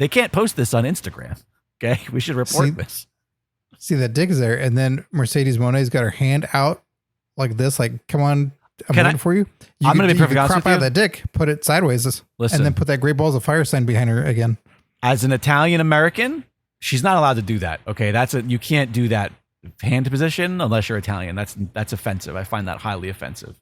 can't post this on Instagram. Okay, we should report this. See, that dick is there, and then Mercedes Moné's got her hand out like this, like, come on, I'm waiting for you. I'm going to be perfectly honest with you. Crop out that dick, put it sideways, and then put that Great Balls of Fire sign behind her again. As an Italian American, she's not allowed to do that. Okay, you can't do that hand position unless you're Italian. That's offensive. I find that highly offensive.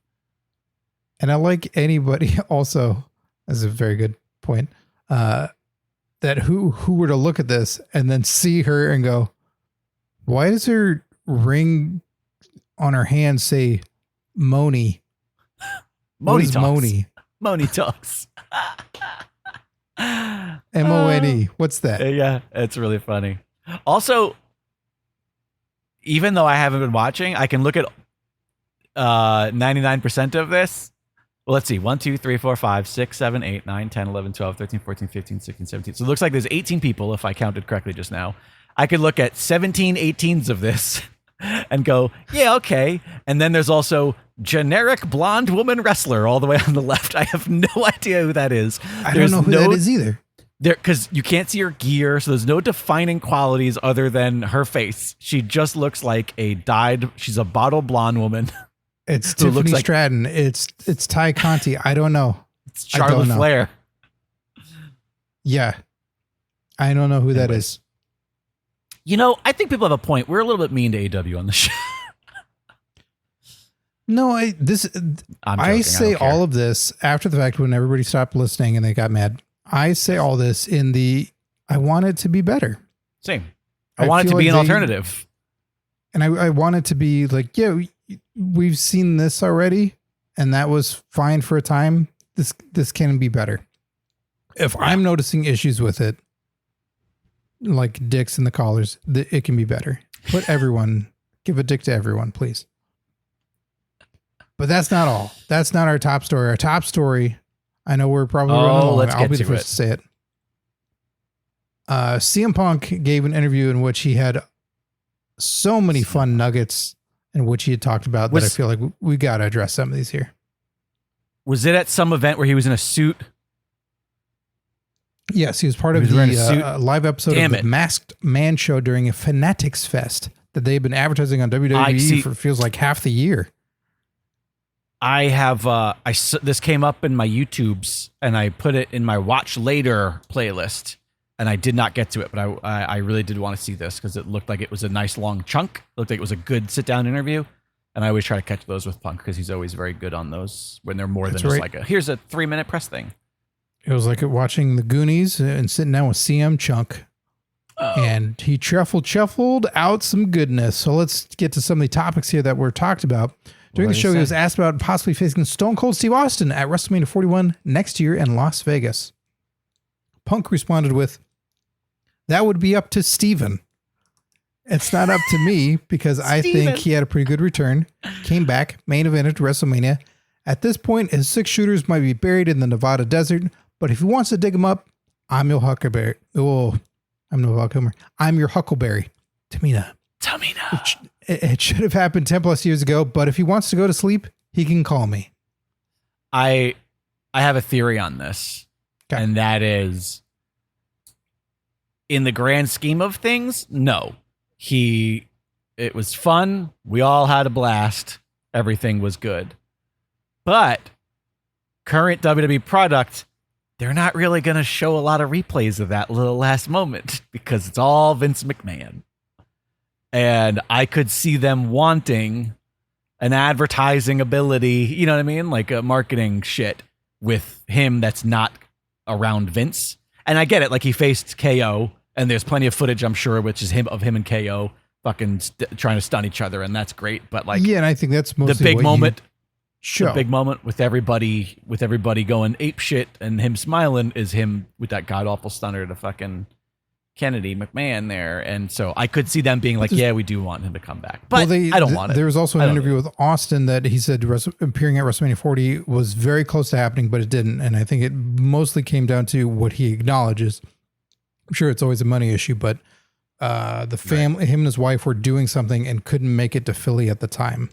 And I like anybody also, that's a very good point, that who were to look at this and then see her and go, why does her ring on her hand say Moni? Moni talks. Moni? Moni talks. M-O-N-E. What's that? Yeah, it's really funny. Also, even though I haven't been watching, I can look at 99% of this. Well, let's see. 1, 2, 3, 4, 5, 6, 7, 8, 9, 10, 11, 12, 13, 14, 15, 16, 17. So it looks like there's 18 people, if I counted correctly just now. I could look at 17 18s of this and go, yeah, okay. And then there's also generic blonde woman wrestler all the way on the left. I have no idea who that is. I don't know who that is either. Because you can't see her gear, so there's no defining qualities other than her face. She just looks like she's a bottle blonde woman. It's Tiffany Stratton. It's Ty Conti. I don't know. It's Charlotte Flair. Yeah. I don't know who that is. I think people have a point. We're a little bit mean to AW on the show. No, I say all of this after the fact when everybody stopped listening and they got mad. I say all this I want it to be better. Same. I want it to be an alternative. And I want it to be like, yeah, we've seen this already and that was fine for a time. This can be better. If I'm noticing issues with it, like dicks in the collars, it can be better. Give a dick to everyone, please. But that's not all. That's not our top story. Our top story, I know we're probably running long. I'll be the first to say it. CM Punk gave an interview in which he had so many fun nuggets in which he had talked about that I feel like we got to address some of these here. Was it at some event where he was in a suit? Yes, he was part of the live episode of the Masked Man show during a Fanatics Fest that they've been advertising on WWE for feels like half the year. I have this came up in my YouTubes and I put it in my watch later playlist and I did not get to it, but I really did want to see this because it looked like it was a nice long chunk. It looked like it was a good sit down interview. And I always try to catch those with Punk because he's always very good on those when they're more than just like here's a 3-minute press thing. It was like watching the Goonies and sitting down with CM Chunk. And he shuffled out some goodness. So let's get to some of the topics here that were talked about. During the show, he was asked about possibly facing Stone Cold Steve Austin at WrestleMania 41 next year in Las Vegas. Punk responded with, "That would be up to Steven. It's not up to me because I think he had a pretty good return. Came back, main evented WrestleMania. At this point, his 6 shooters might be buried in the Nevada desert, but if he wants to dig them up, I'm your Huckleberry. Oh, I'm no Huckleberry. I'm your Huckleberry. Tamina. It should have happened 10 plus years ago, but if he wants to go to sleep, he can call me." I have a theory on this, and that is, in the grand scheme of things, no. It was fun. We all had a blast. Everything was good. But current WWE product, they're not really going to show a lot of replays of that little last moment because it's all Vince McMahon. And I could see them wanting an advertising ability, you know what I mean? Like a marketing shit with him that's not around Vince. And I get it. Like he faced KO and there's plenty of footage, I'm sure, which is him and KO fucking trying to stun each other. And that's great. But like, yeah, and I think that's mostly the big moment. Sure. The big moment with everybody going ape shit and him smiling is him with that god awful stunner to fucking Kennedy McMahon there. And so I could see them being like, yeah, we do want him to come back, but I don't want it. There was also an interview with Austin that he said appearing at WrestleMania 40 was very close to happening, but it didn't. And I think it mostly came down to what he acknowledges. I'm sure it's always a money issue, but the family, him and his wife were doing something and couldn't make it to Philly at the time.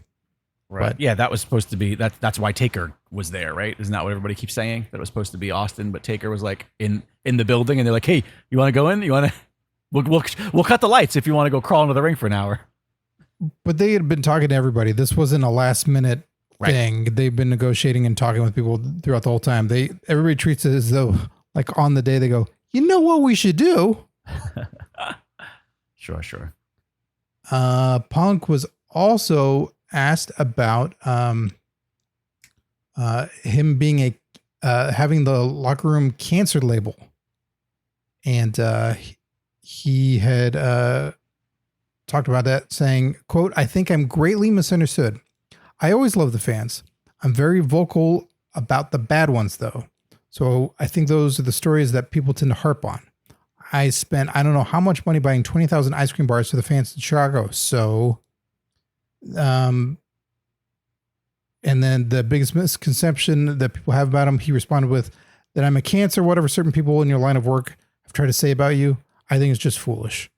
Right. But, yeah, that was supposed to be that's why Taker was there, right? Isn't that what everybody keeps saying? That it was supposed to be Austin, but Taker was like in the building, and they're like, "Hey, you want to go in? You want to? We'll cut the lights if you want to go crawl into the ring for an hour." But they had been talking to everybody. This wasn't a last minute thing. They've been negotiating and talking with people throughout the whole time. Everybody treats it as though, like on the day, they go, "You know what we should do?" Sure. Punk was also asked about him being having the locker room cancer label, and he had talked about that, saying, quote, "I think I'm greatly misunderstood. I always love the fans. I'm very vocal about the bad ones, though. So I think those are the stories that people tend to harp on. I spent I don't know how much money buying 20,000 ice cream bars for the fans in Chicago. So and then the biggest misconception that people have about him, he responded with, that I'm a cancer, whatever certain people in your line of work have tried to say about you, I think it's just foolish."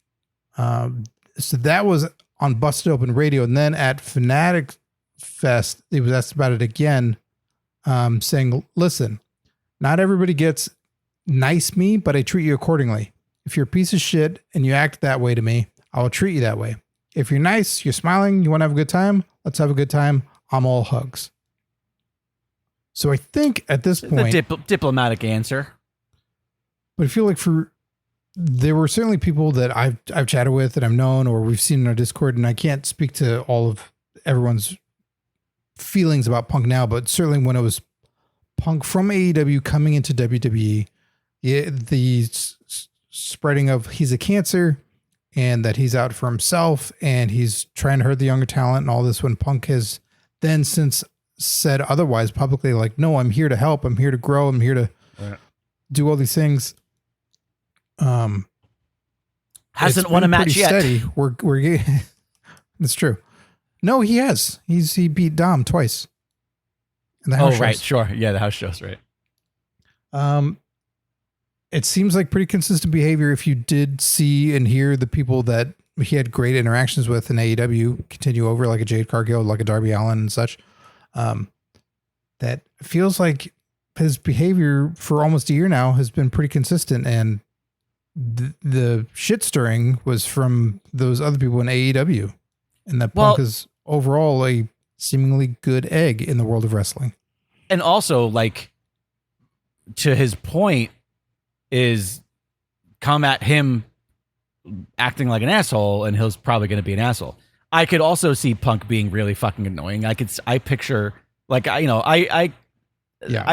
So that was on Busted Open Radio. And then at Fanatic Fest, he was asked about it again, saying, "Listen, not everybody gets nice me, but I treat you accordingly. If you're a piece of shit and you act that way to me, I will treat you that way. If you're nice, you're smiling, you want to have a good time, let's have a good time. I'm all hugs." So I think at this point, the diplomatic answer. But I feel like there were certainly people that I've chatted with that I've known or we've seen in our Discord, and I can't speak to all of everyone's feelings about Punk now, but certainly when it was Punk from AEW coming into WWE, the spreading of he's a cancer and that he's out for himself and he's trying to hurt the younger talent and all this, when Punk has then since said otherwise publicly, like, "No, I'm here to help. I'm here to grow. I'm here to do all these things." Hasn't won a match yet. Steady. We're It's true. No, he has. He beat Dom twice. In the house shows. Right, sure. Yeah, the house shows, right. It seems like pretty consistent behavior if you did see and hear the people that he had great interactions with in AEW continue over, like a Jade Cargill, like a Darby Allin and such. That feels like his behavior for almost a year now has been pretty consistent, and the shit stirring was from those other people in AEW, and that Punk is overall a seemingly good egg in the world of wrestling. And also, like, to his point, is come at him acting like an asshole, and he's probably going to be an asshole. I could also see Punk being really fucking annoying. I picture, like, I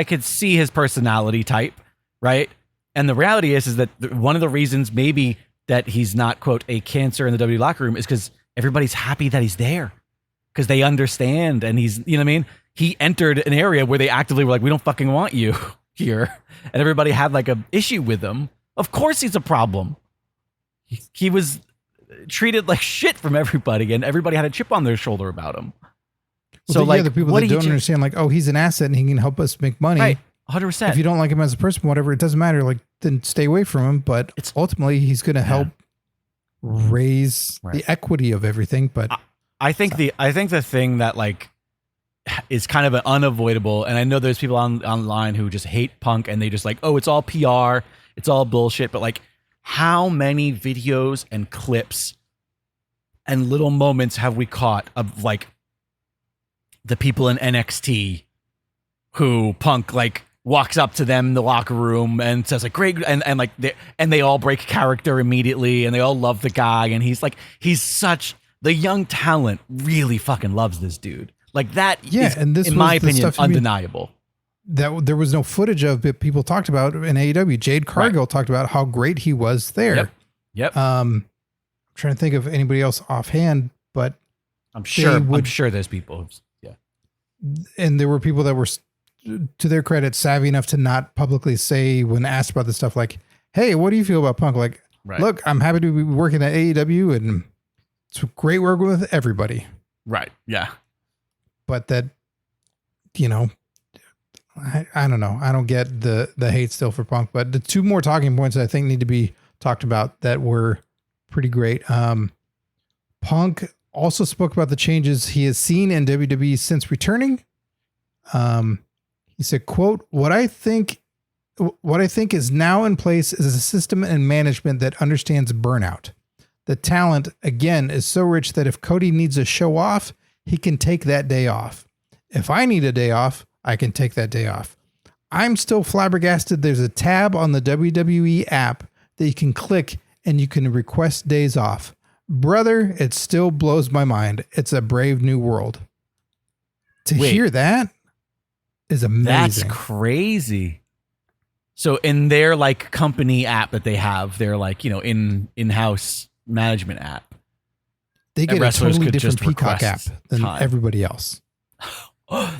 could see his personality type, right? And the reality is that one of the reasons maybe that he's not, quote, a cancer in the WWE locker room is because everybody's happy that he's there, because they understand, and he's, you know what I mean? He entered an area where they actively were like, we don't fucking want you here. And everybody had like a issue with him. Of course he's a problem. He was treated like shit from everybody, and everybody had a chip on their shoulder about him. Well, so the people that don't understand, like, oh, he's an asset and he can help us make money. Right, 100%. If you don't like him as a person, whatever, it doesn't matter. Like, then stay away from him. But ultimately, he's going to help raise the equity of everything. But I think the thing that, like, is kind of an unavoidable, and I know there's people online who just hate Punk, and they just like, oh, it's all PR, it's all bullshit. But like, how many videos and clips and little moments have we caught of like the people in NXT who Punk like walks up to them in the locker room and says like, great, and like they all break character immediately, and they all love the guy, and he's such, the young talent really fucking loves this dude. Like that is, and this, in my opinion, undeniable. That there was no footage of, but people talked about in AEW. Jade Cargill talked about how great he was there. Yep. I'm trying to think of anybody else offhand, but I'm sure there's people. Yeah. And there were people that were, to their credit, savvy enough to not publicly say when asked about this stuff, like, hey, what do you feel about Punk? Like, look, I'm happy to be working at AEW, and it's great working with everybody. Right. Yeah. But that, you know, I don't know. I don't get the hate still for Punk, but the two more talking points that I think need to be talked about that were pretty great. Punk also spoke about the changes he has seen in WWE since returning. He said, quote, what I think is now in place is a system and management that understands burnout. The talent, again, is so rich that if Cody needs a show off, he can take that day off. If I need a day off, I can take that day off. I'm still flabbergasted. There's a tab on the WWE app that you can click and you can request days off. Brother, it still blows my mind. It's a brave new world. To hear that is amazing. That's crazy. So in their like company app that they have, their like, you know, in-house management app, they get a totally different Peacock app than everybody else.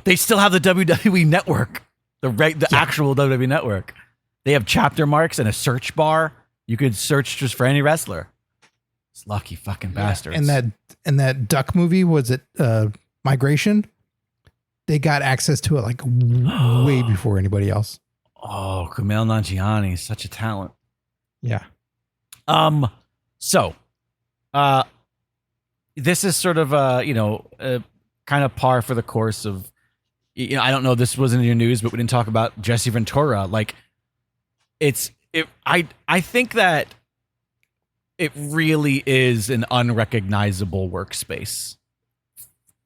They still have the WWE network, the actual WWE network. They have chapter marks and a search bar. You could search just for any wrestler. It's lucky fucking bastards. And that Duck movie, was it Migration? They got access to it like way before anybody else. Oh, Kumail Nanjiani is such a talent. Yeah. So, this is sort of kind of par for the course of, you know, I don't know if this wasn't in your news, but we didn't talk about Jesse Ventura. Like, I think that it really is an unrecognizable workspace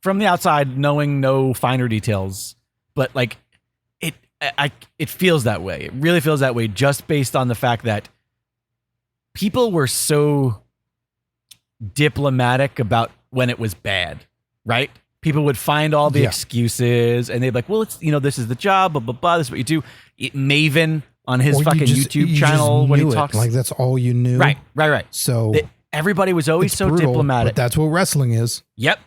from the outside, knowing no finer details, but like it feels that way. It really feels that way, just based on the fact that people were so diplomatic about when it was bad, right? People would find all the excuses, and they'd be like, well, it's, you know, this is the job, blah, blah, blah. This is what you do. Maven on his fucking YouTube channel when he talks. Like, that's all you knew. Right. So everybody was always so brutal, diplomatic. But that's what wrestling is. Yep.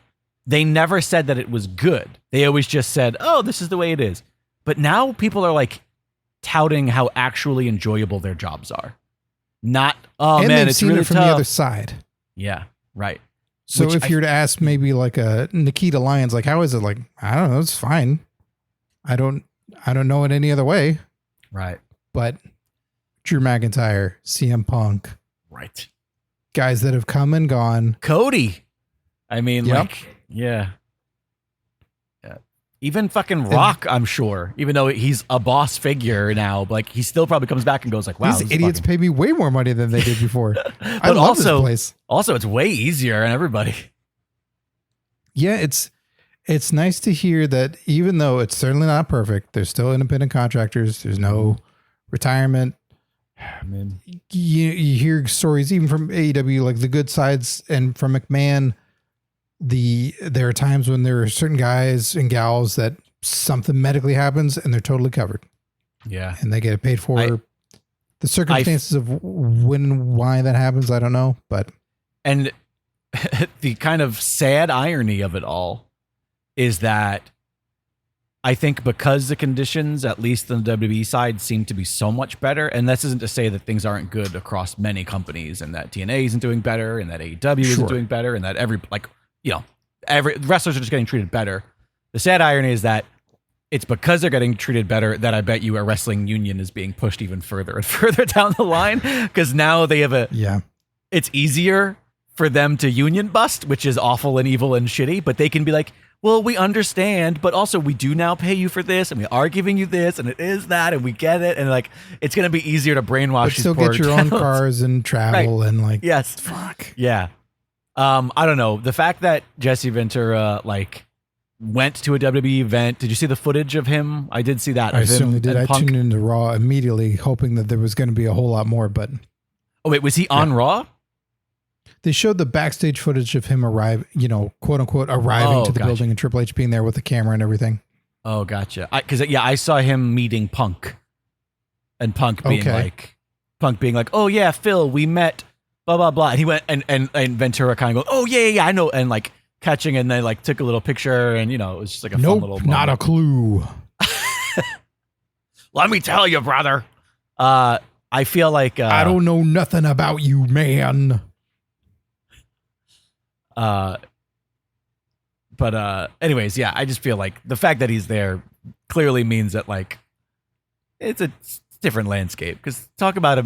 They never said that it was good. They always just said, oh, this is the way it is. But now people are like touting how actually enjoyable their jobs are. Not, oh and man, it's seen really it from tough. the other side. Yeah, right. So if you were to ask maybe like a Nikita Lyons, like, how is it? Like, I don't know, it's fine. I don't know it any other way. Right. But Drew McIntyre, CM Punk. Right. guys that have come and gone. Cody. I mean, Yep. like, yeah. Even fucking Rock, I'm sure, even though he's a boss figure now, like he still probably comes back and goes like, wow, These idiots pay me way more money than they did before. I love this place. Also, it's way easier on everybody. Yeah, it's nice to hear that even though it's certainly not perfect, there's still independent contractors. There's no retirement. Man. You hear stories even from AEW, like the good sides, and from McMahon. There are times when there are certain guys and gals that something medically happens and they're totally covered. Yeah. And they get paid for. The circumstances of when and why that happens, I don't know. And the kind of sad irony of it all is that I think because the conditions, at least on the WWE side, seem to be so much better. And this isn't to say that things aren't good across many companies and that TNA isn't doing better and that AEW isn't doing better and that every wrestlers are just getting treated better. The sad irony is that it's because they're getting treated better that I bet you a wrestling union is being pushed even further and further down the line, because now they have it's easier for them to union bust, which is awful and evil and shitty, but they can be like, well, we understand, but also we do now pay you for this and we are giving you this and it is that and we get it, and like it's going to be easier to brainwash but still get your own cars and travel and like fuck. Yeah. I don't know. The fact that Jesse Ventura like went to a WWE event. Did you see the footage of him? I did see that. I certainly did. I tuned into Raw immediately, hoping that there was going to be a whole lot more. But wait, was he on Raw? They showed the backstage footage of him quote unquote, arriving to the building and Triple H being there with the camera and everything. Oh, gotcha. I saw him meeting Punk, and Punk being like, oh yeah, Phil, we met. Blah blah blah, and he went and Ventura kind of goes, oh yeah, I know, and like catching, and then like took a little picture, and it was just like a fun little moment. Not a clue. Let me tell you, brother. I feel like I don't know nothing about you, man. But anyways, yeah, I just feel like the fact that he's there clearly means that like it's a different landscape, because talk about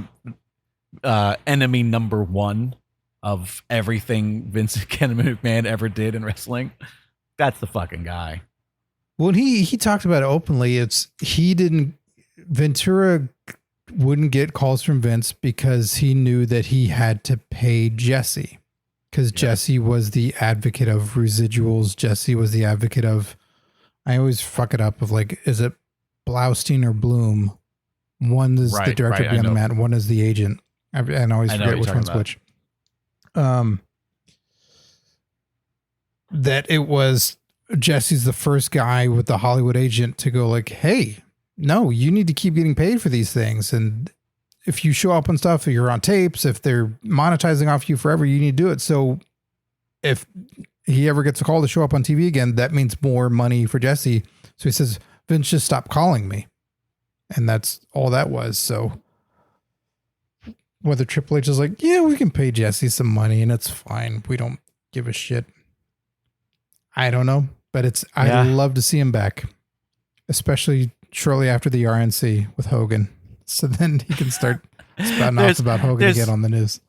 a enemy number one of everything Vince McMahon ever did in wrestling. That's the fucking guy. When he talked about it openly, Ventura wouldn't get calls from Vince because he knew that he had to pay Jesse, because Jesse was the advocate of residuals. Jesse was the advocate of, I always fuck it up, of like, is it Blaustein or Bloom? One is the director behind the mat, one is the agent. I always forget which one's which. That it was Jesse's the first guy with the Hollywood agent to go like, hey, no, you need to keep getting paid for these things. And if you show up on stuff, if you're on tapes, if they're monetizing off you forever, you need to do it. So if he ever gets a call to show up on TV again, that means more money for Jesse. So he says, Vince, just stop calling me. And that's all that was. So whether Triple H is like, yeah, we can pay Jesse some money and it's fine, we don't give a shit, I don't know. But I'd love to see him back, especially shortly after the RNC with Hogan. So then he can start spouting off about Hogan again on the news.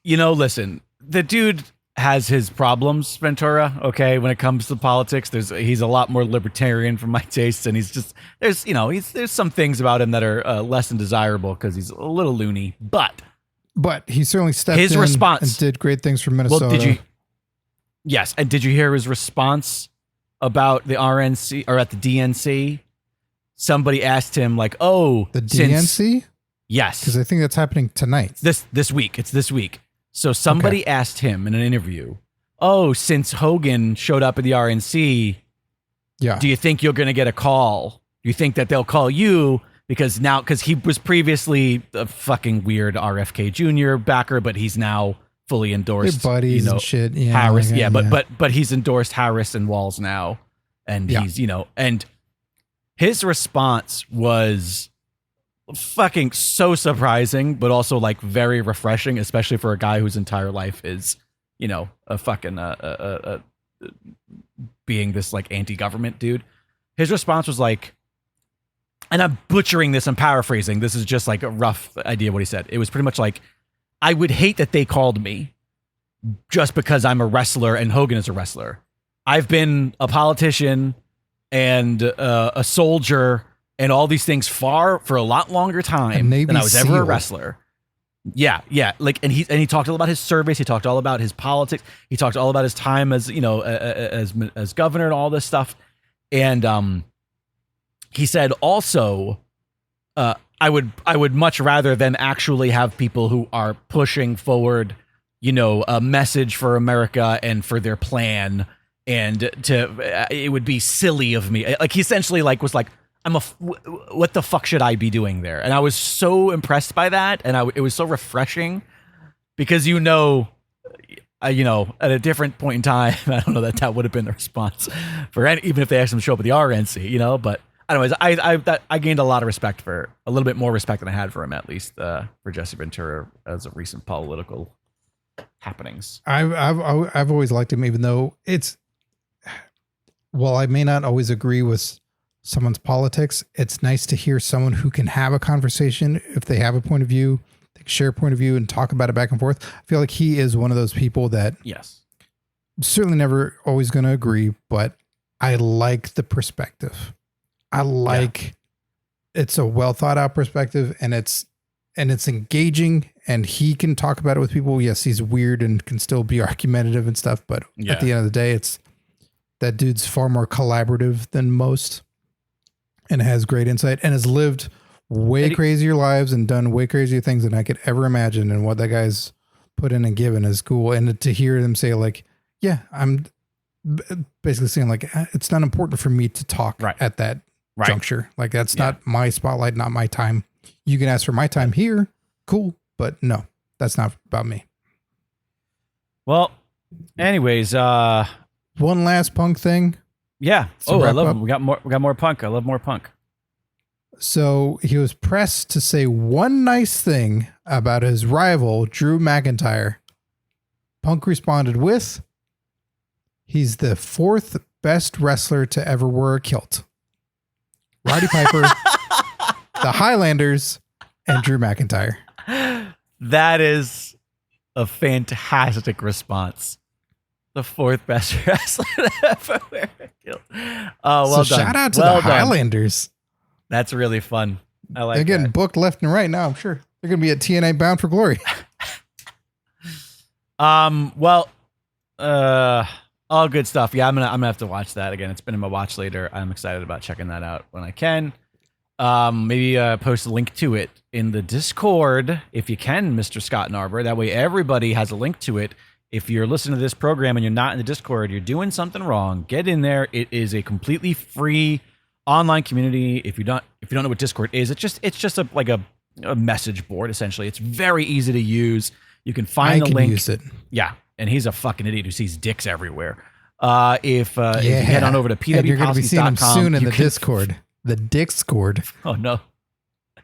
Listen, the dude has his problems, Ventura. Okay, when it comes to politics, he's a lot more libertarian for my tastes, and he's just there's some things about him that are less than desirable because he's a little loony. But he certainly stepped in and did great things for Minnesota. Well, yes, and did you hear his response about the RNC or at the DNC? Somebody asked him like, "Oh, the DNC." Yes, because I think that's happening tonight. This week. It's this week. So somebody asked him in an interview, "Oh, since Hogan showed up at the RNC, do you think you're going to get a call? Do you think that they'll call you because he was previously a fucking weird RFK Jr. backer, but he's now fully endorsed buddies and shit. Yeah, Harris, but he's endorsed Harris and Walls now, and he's and his response was fucking so surprising, but also like very refreshing, especially for a guy whose entire life is, a fucking being this like anti-government dude. His response was like, and I'm butchering this, I'm paraphrasing. This is just like a rough idea of what he said. It was pretty much like, I would hate that they called me just because I'm a wrestler and Hogan is a wrestler. I've been a politician and a soldier and all these things for a lot longer time than I was ever a wrestler. Yeah. Like, and he talked all about his service. He talked all about his politics. He talked all about his time as, as governor and all this stuff. And he said also, I would much rather than actually have people who are pushing forward, a message for America and for their plan. And it would be silly of me. Like, he essentially was like, what the fuck should I be doing there? And I was so impressed by that. And it was so refreshing because, at a different point in time, I don't know that would have been the response for even if they asked him to show up at the RNC, but anyways, I gained a lot of respect a little bit more respect than I had for him, at least for Jesse Ventura as of recent political happenings. I've always liked him, even though while I may not always agree with someone's politics, it's nice to hear someone who can have a conversation if they have a point of view, they can share a point of view and talk about it back and forth. I feel like he is one of those people that certainly never always going to agree, but I like the perspective. I like it's a well thought out perspective and it's engaging and he can talk about it with people. Yes, he's weird and can still be argumentative and stuff, but at the end of the day, that dude's far more collaborative than most and has great insight and has lived way crazier lives and done way crazier things than I could ever imagine. And what that guy's put in and given is cool. And to hear them say I'm basically saying it's not important for me to talk at that juncture. Like that's not my spotlight, not my time. You can ask for my time here. Cool. But no, that's not about me. Well, anyways, one last Punk thing. Yeah. Oh, I love him. We got more Punk. I love more Punk. So he was pressed to say one nice thing about his rival, Drew McIntyre. Punk responded with, he's the fourth best wrestler to ever wear a kilt. Roddy Piper, the Highlanders, and Drew McIntyre. That is a fantastic response. The fourth best wrestler to ever wear a kilt. Oh, well done. Shout out to the Highlanders. That's really fun. I like They're getting booked left and right now, I'm sure. They're going to be at TNA Bound for Glory. All good stuff. Yeah, I'm gonna have to watch that again. It's been in my watch later. I'm excited about checking that out when I can. Maybe post a link to it in the Discord if you can, Mr. Scott Narber. That way everybody has a link to it. If you're listening to this program and you're not in the Discord, you're doing something wrong. Get in there. It is a completely free online community. If you don't know what Discord is, it's just a message board essentially. It's very easy to use. You can find the link. Use it. Yeah. And he's a fucking idiot who sees dicks everywhere. If you head on over to pwpalskis.com, you're going to be seeing him soon in the Discord, the Discord. Oh no!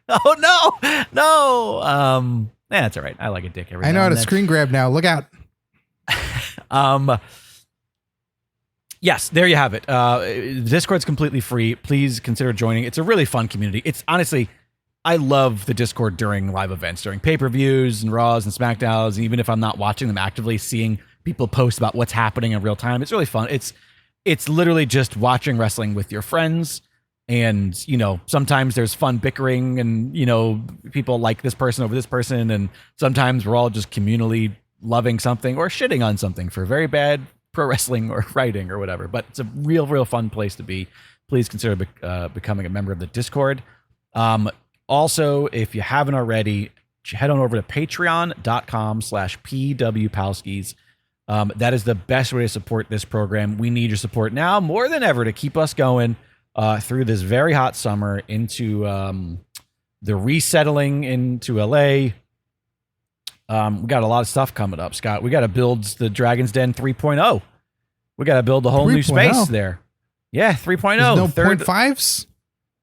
Oh no! That's all right. I like a dick every. I know how to screen grab now. Look out! Yes, there you have it. The Discord's completely free. Please consider joining. It's a really fun community. It's honestly, I love the Discord during live events, during pay-per-views and Raws and SmackDowns. Even if I'm not watching them actively, seeing people post about what's happening in real time, it's really fun. It's literally just watching wrestling with your friends. And, sometimes there's fun bickering and, people like this person over this person. And sometimes we're all just communally loving something or shitting on something for very bad pro wrestling or writing or whatever. But it's a real, real fun place to be. Please consider becoming a member of the Discord. Also, if you haven't already, head on over to patreon.com/pwpalskis. That is the best way to support this program. We need your support now more than ever to keep us going through this very hot summer into the resettling into LA. We got a lot of stuff coming up, Scott. We got to build the Dragon's Den 3.0. We got to build a whole new space there. Yeah, 3.0. No 0.5s?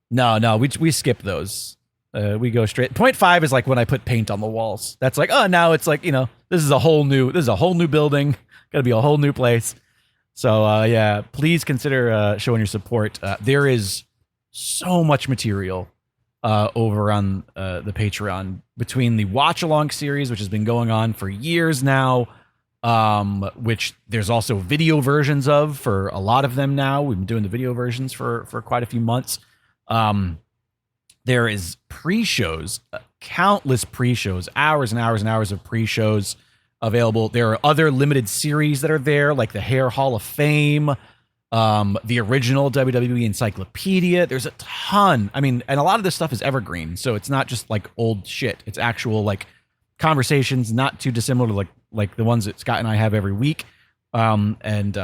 No, we skip those. We go straight. 0.5 is like when I put paint on the walls. That's like, oh, now it's like, this is a whole new building. Got to be a whole new place. So yeah, please consider showing your support. There is so much material over on the Patreon between the watch along series, which has been going on for years now, which there's also video versions of for a lot of them now. We've been doing the video versions for quite a few months. There is pre-shows, countless pre-shows, hours and hours and hours of pre-shows available. There are other limited series that are there, like the Hair Hall of Fame, the original WWE Encyclopedia. There's a ton. I mean, and a lot of this stuff is evergreen, so it's not just like old shit. It's actual like conversations, not too dissimilar to like the ones that Scott and I have every week. And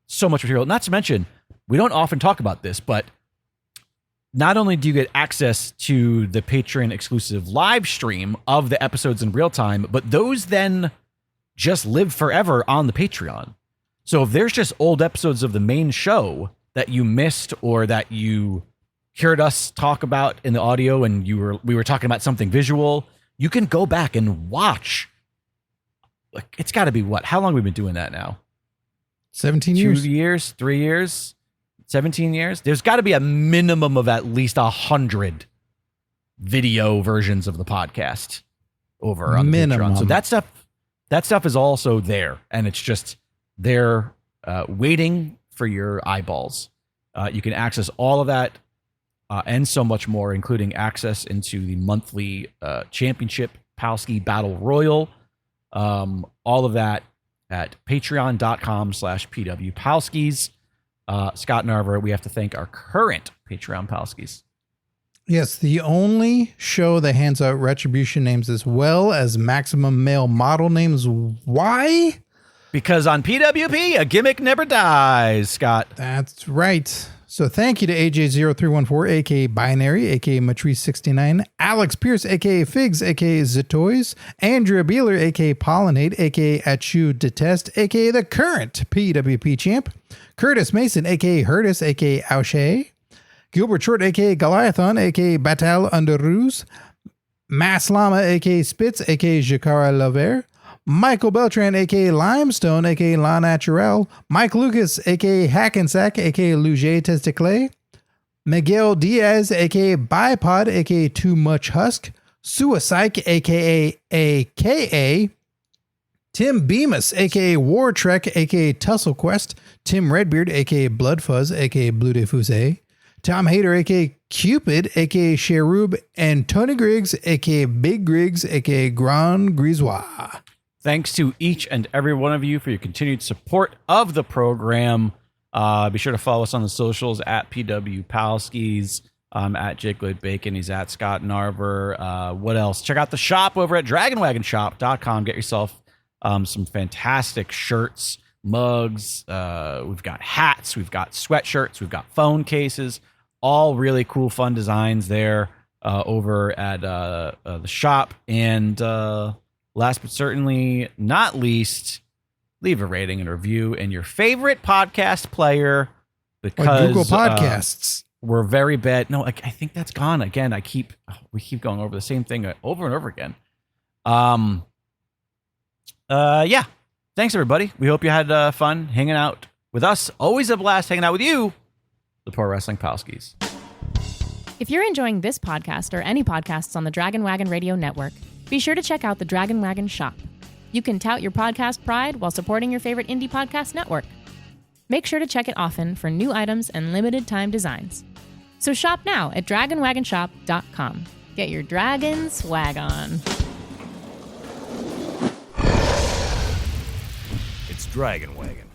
so much material. Not to mention, we don't often talk about this, but not only do you get access to the Patreon exclusive live stream of the episodes in real time, but those then just live forever on the Patreon. So if there's just old episodes of the main show that you missed or that you heard us talk about in the audio and we were talking about something visual, you can go back and watch. Like, it's got to be what? How long have we been doing that now? 17 years. 2 years, 3 years, 17 years. There's got to be a minimum of at least 100 video versions of the podcast over on the Patreon. So that stuff is also there, and it's just there waiting for your eyeballs. You can access all of that and so much more, including access into the monthly championship Palski Battle Royal. All of that at patreon.com/PWPalskis. Scott and Arver, we have to thank our current Patreon Palskis. Yes, the only show that hands out retribution names as well as maximum male model names. Why? Because on PWP, a gimmick never dies, Scott. That's right. So thank you to AJ0314, aka Binary, aka Matrice69, Alex Pierce, aka Figs, aka Zatoys, Andrea Beeler, aka Pollinate, aka Achu Detest, aka the current PWP champ, Curtis Mason, aka Hurtis, aka Auche, Gilbert Short, aka Goliathon, aka Batal Underoos, Mass Llama, aka Spitz, aka Jakara Laver, Michael Beltran, a.k.a. Limestone, a.k.a. La Naturel, Mike Lucas, a.k.a. Hackensack, a.k.a. Luger Testicle, Miguel Diaz, a.k.a. Bipod, a.k.a. Too Much Husk, Suicide, a.k.a. Tim Bemis, a.k.a. War Trek, a.k.a. Tussle Quest, Tim Redbeard, a.k.a. Blood Fuzz, a.k.a. Blue Diffuse, Tom Hader, a.k.a. Cupid, a.k.a. Cherub, and Tony Griggs, a.k.a. Big Griggs, a.k.a. Grand Grisois. Thanks to each and every one of you for your continued support of the program. Be sure to follow us on the socials at PW Palskis, at Jake Lloyd Bacon. He's at Scott Narver. What else? Check out the shop over at dragonwagonshop.com. Get yourself some fantastic shirts, mugs. We've got hats. We've got sweatshirts. We've got phone cases. All really cool, fun designs there over at the shop. And last but certainly not least, leave a rating and review in your favorite podcast player, because like Google Podcasts. We're very bad. No, I think that's gone again. We keep going over the same thing over and over again. Yeah. Thanks everybody. We hope you had fun hanging out with us. Always a blast hanging out with you, the Pro Wrestling Palskis. If you're enjoying this podcast or any podcasts on the Dragon Wagon Radio Network, be sure to check out the Dragon Wagon Shop. You can tout your podcast pride while supporting your favorite indie podcast network. Make sure to check it often for new items and limited time designs. So shop now at dragonwagonshop.com. Get your dragon swag on. It's Dragon Wagon.